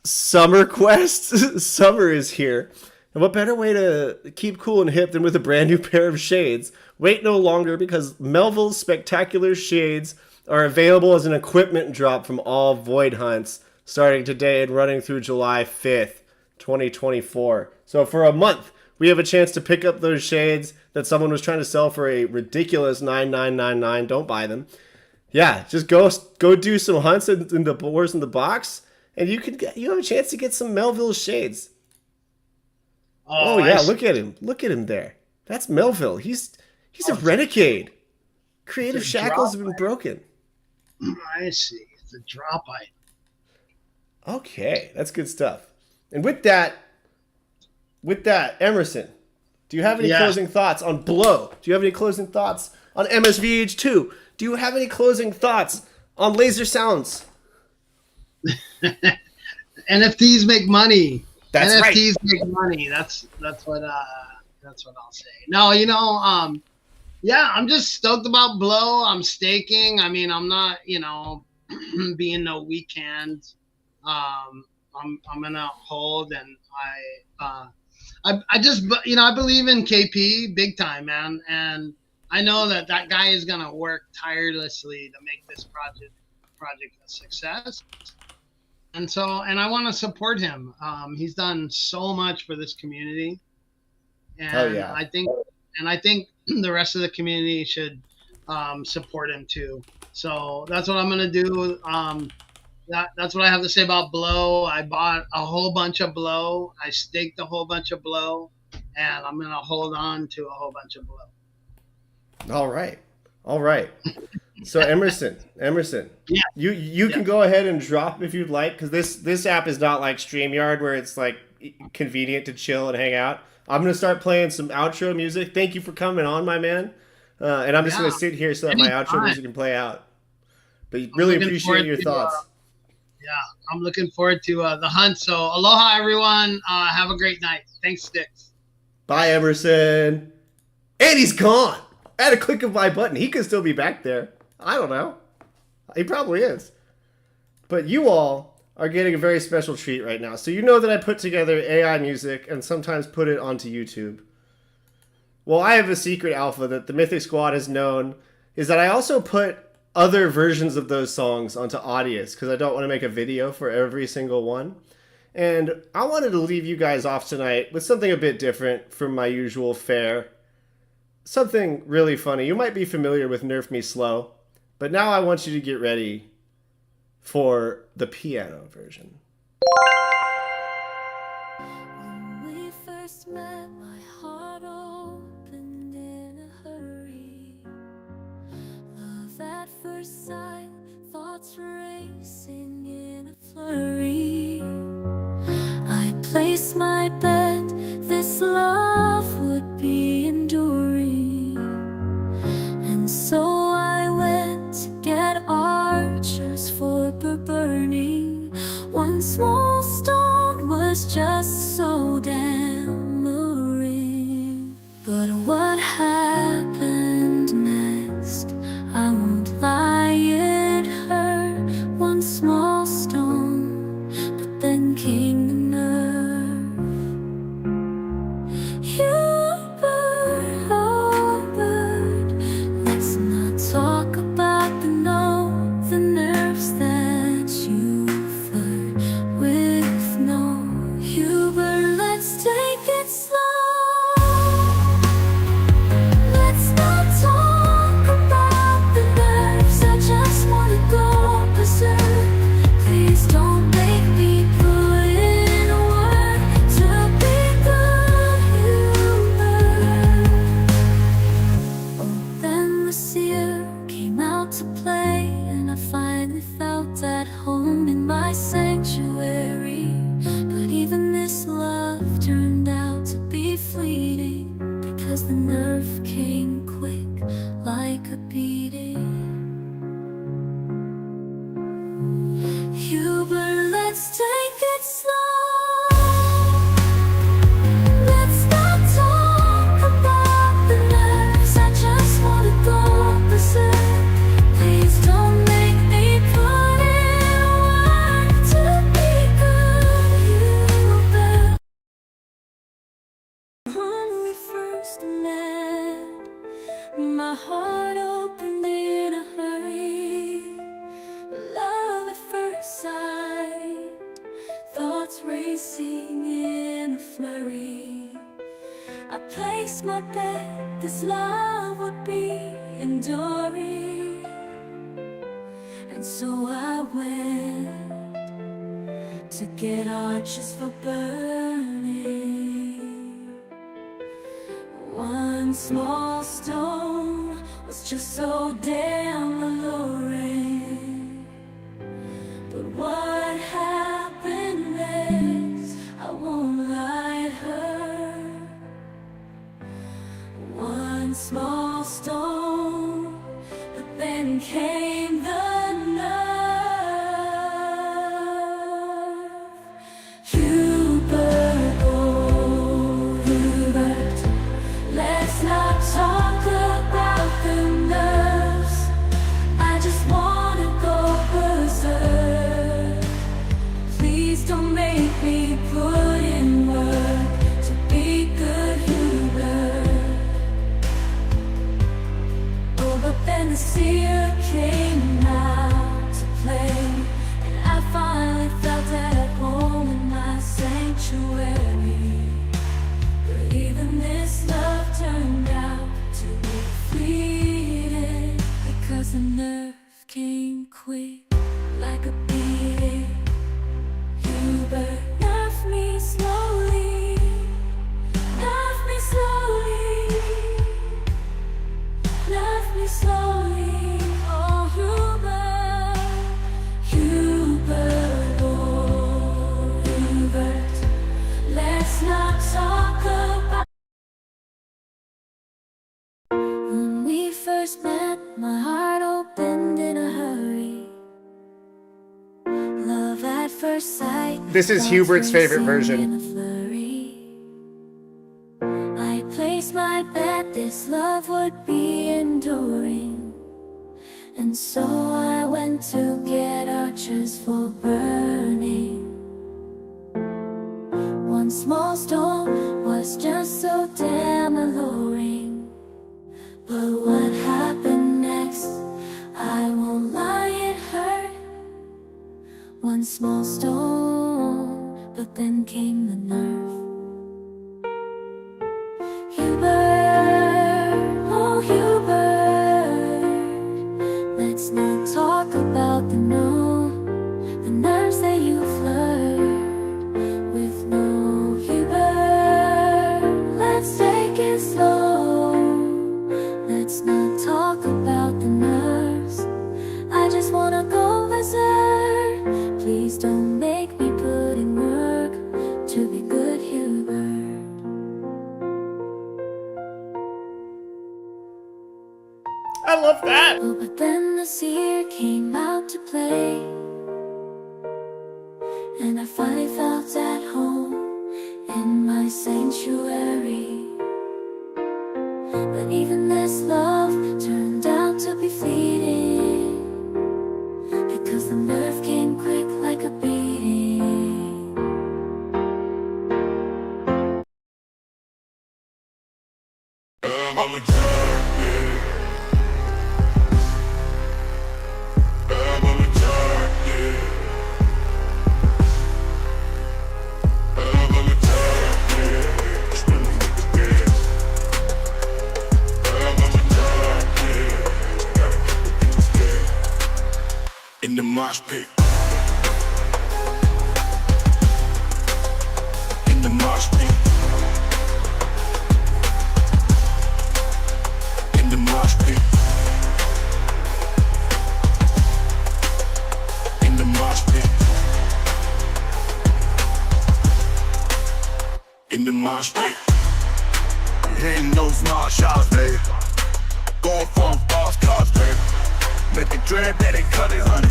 Summer Quest. Summer is here. And what better way to keep cool and hip than with a brand new pair of shades? Wait no longer, because Melville's spectacular shades are available as an equipment drop from all Void Hunts starting today and running through July 5th, 2024. So for a month, we have a chance to pick up those shades that someone was trying to sell for a ridiculous $9,999. Don't buy them. Yeah, just go do some hunts in the boars in the box, and you have a chance to get some Melville shades. Oh yeah, look at him. Look at him there. That's Melville. He's a renegade. Creative shackles have been broken. I see. It's a drop item. Okay, that's good stuff. And with that, Emerson, do you have any closing thoughts on Blow? Do you have any closing thoughts on MSVH2? Do you have any closing thoughts on Laser Sounds? NFTs make money. That's NFTs right. make money. That's what I'll say. No, yeah, I'm just stoked about Blow. I'm staking. I mean, I'm not, being no weak hand. I'm gonna hold, and I just, I believe in KP big time, man, and I know that guy is gonna work tirelessly to make this project a success. And I want to support him. He's done so much for this community, and I think the rest of the community should support him too. So that's what I'm gonna do. That's what I have to say about Blow. I bought a whole bunch of Blow. I staked a whole bunch of Blow, and I'm gonna hold on to a whole bunch of Blow. All right. So Emerson, yeah. you can go ahead and drop if you'd like, because this app is not like StreamYard where it's like convenient to chill and hang out. I'm gonna start playing some outro music. Thank you for coming on, my man. And I'm just gonna sit here so that my outro music can play out. But really appreciate your thoughts. I'm looking forward to the hunt. So aloha, everyone. Have a great night. Thanks, Sticks. Bye, Emerson. And he's gone. At a click of my button. He could still be back there. I don't know. He probably is. But you all are getting a very special treat right now. So you know that I put together AI music and sometimes put it onto YouTube. Well, I have a secret alpha that the Mythic Squad has known, is that I also put other versions of those songs onto Audius, because I don't want to make a video for every single one. And I wanted to leave you guys off tonight with something a bit different from my usual fare. Something really funny. You might be familiar with Nerf Me Slow, but now I want you to get ready for the piano version. When we first met, my heart opened in a hurry. Love at first sight, thoughts racing in a flurry. I placed my bet, this love would be enduring. And so I went to get archers for burning. One small stone was just so damn alluring. But what happened next, I won't lie, it hurt. One small stone, but then came the nerve. You bird, oh bird, let's not talk about the nerves that you've hurt. With placed my bet this love would be enduring. And so I went to get arches for burning. One small stone was just so damn alluring. But what happened next, I won't lie to her. One small stone, but then came the nerve. Hubert, oh Hubert, let's not talk about the nerves. I just wanna go berserk. Please don't make me put in work to be good, Hubert. Oh, but then the seer came out to play, and I finally felt at home in my sanctuary. But even this love turned out to be fleeting, because the nerve came quick like a beating. Hubert, nerve me slowly, nerve me slowly, nerve me slowly. Oh Hubert, Hubert, oh Hubert, let's not talk about. When we first met, my heart opened in a hurry. Love at first sight. This is thoughts Hubert's favorite racing version. in a flurry. I placed my bet this love would be enduring. And so I went to get archers for burning. One small stone was just so damn alluring. But what happened next, I won't lie, it hurt. One small stone, but then came the nerve. Hubert, oh Hubert, let's not talk about the nerves that you flirt with. No, Hubert, let's take it slow. Let's not talk about the nerves. I just wanna go berserk. Please don't make me put in work to be good, Hubert. I love that. Oh, but then the seer came out to play, and I finally felt at home in my sanctuary. But even this love turned out to be fleeting, because the nerve came quick like a beating. I'm a junkie. I'm a junkie. I'm a junkie. Spinning with the best. I'm a junkie. Gotta keep the things dead. In the mosh pit. In the mosh pit. In the mosh pit. In the mosh pit. In the mosh pit. Hitting those small shots, baby. Going for false cards, baby. Make it dread that they cut it, honey.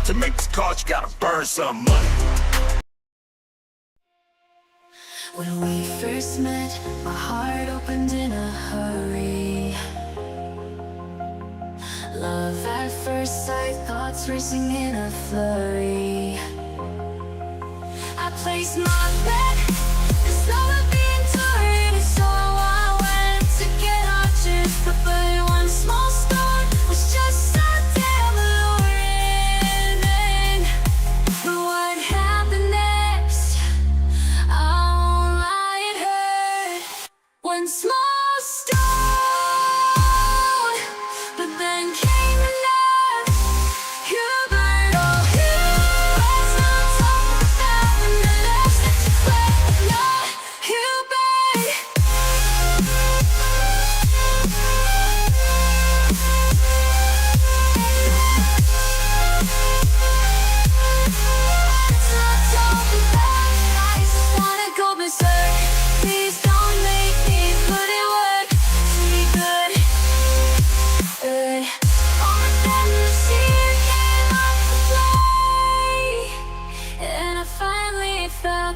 To make this card, you gotta burn some money. When we first met, my heart opened in a hurry. Love at first sight, thoughts racing in a flurry. I placed my bet, this love would be enduring. So I went to get archers, but one small stone was just so damn alluring. But what happened next, I won't lie, it hurt. One small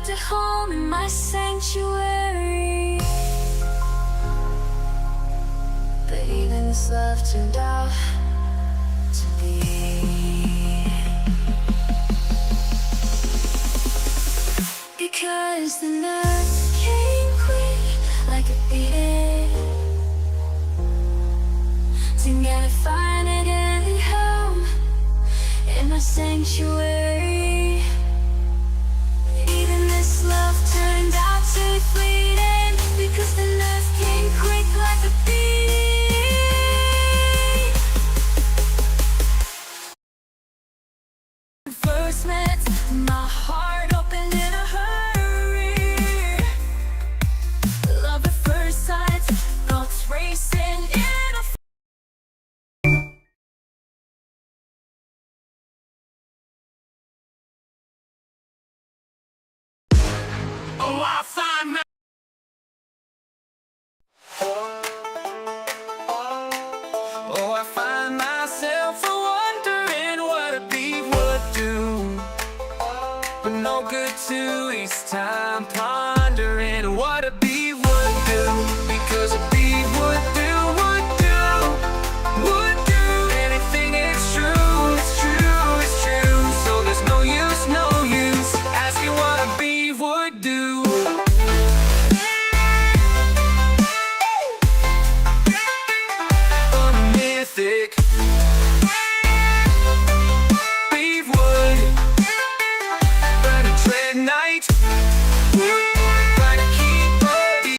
felt at home in my sanctuary. But even this love turned out to be, because the nerve came quick like a beat. Didn't gotta find it at home in my sanctuary. Even this love turned out to be fleeting, because the nerve came quick like a beat. First met, my heart opened in a hurry. Love at first sight, thoughts racing in a Oh, I find my Oh, I find myself wondering what a beat would do, but no good to waste time pondering what a beat would do, because a beat would do anything. It's true, it's true, it's true. So there's no use asking what a beat would do. A mythic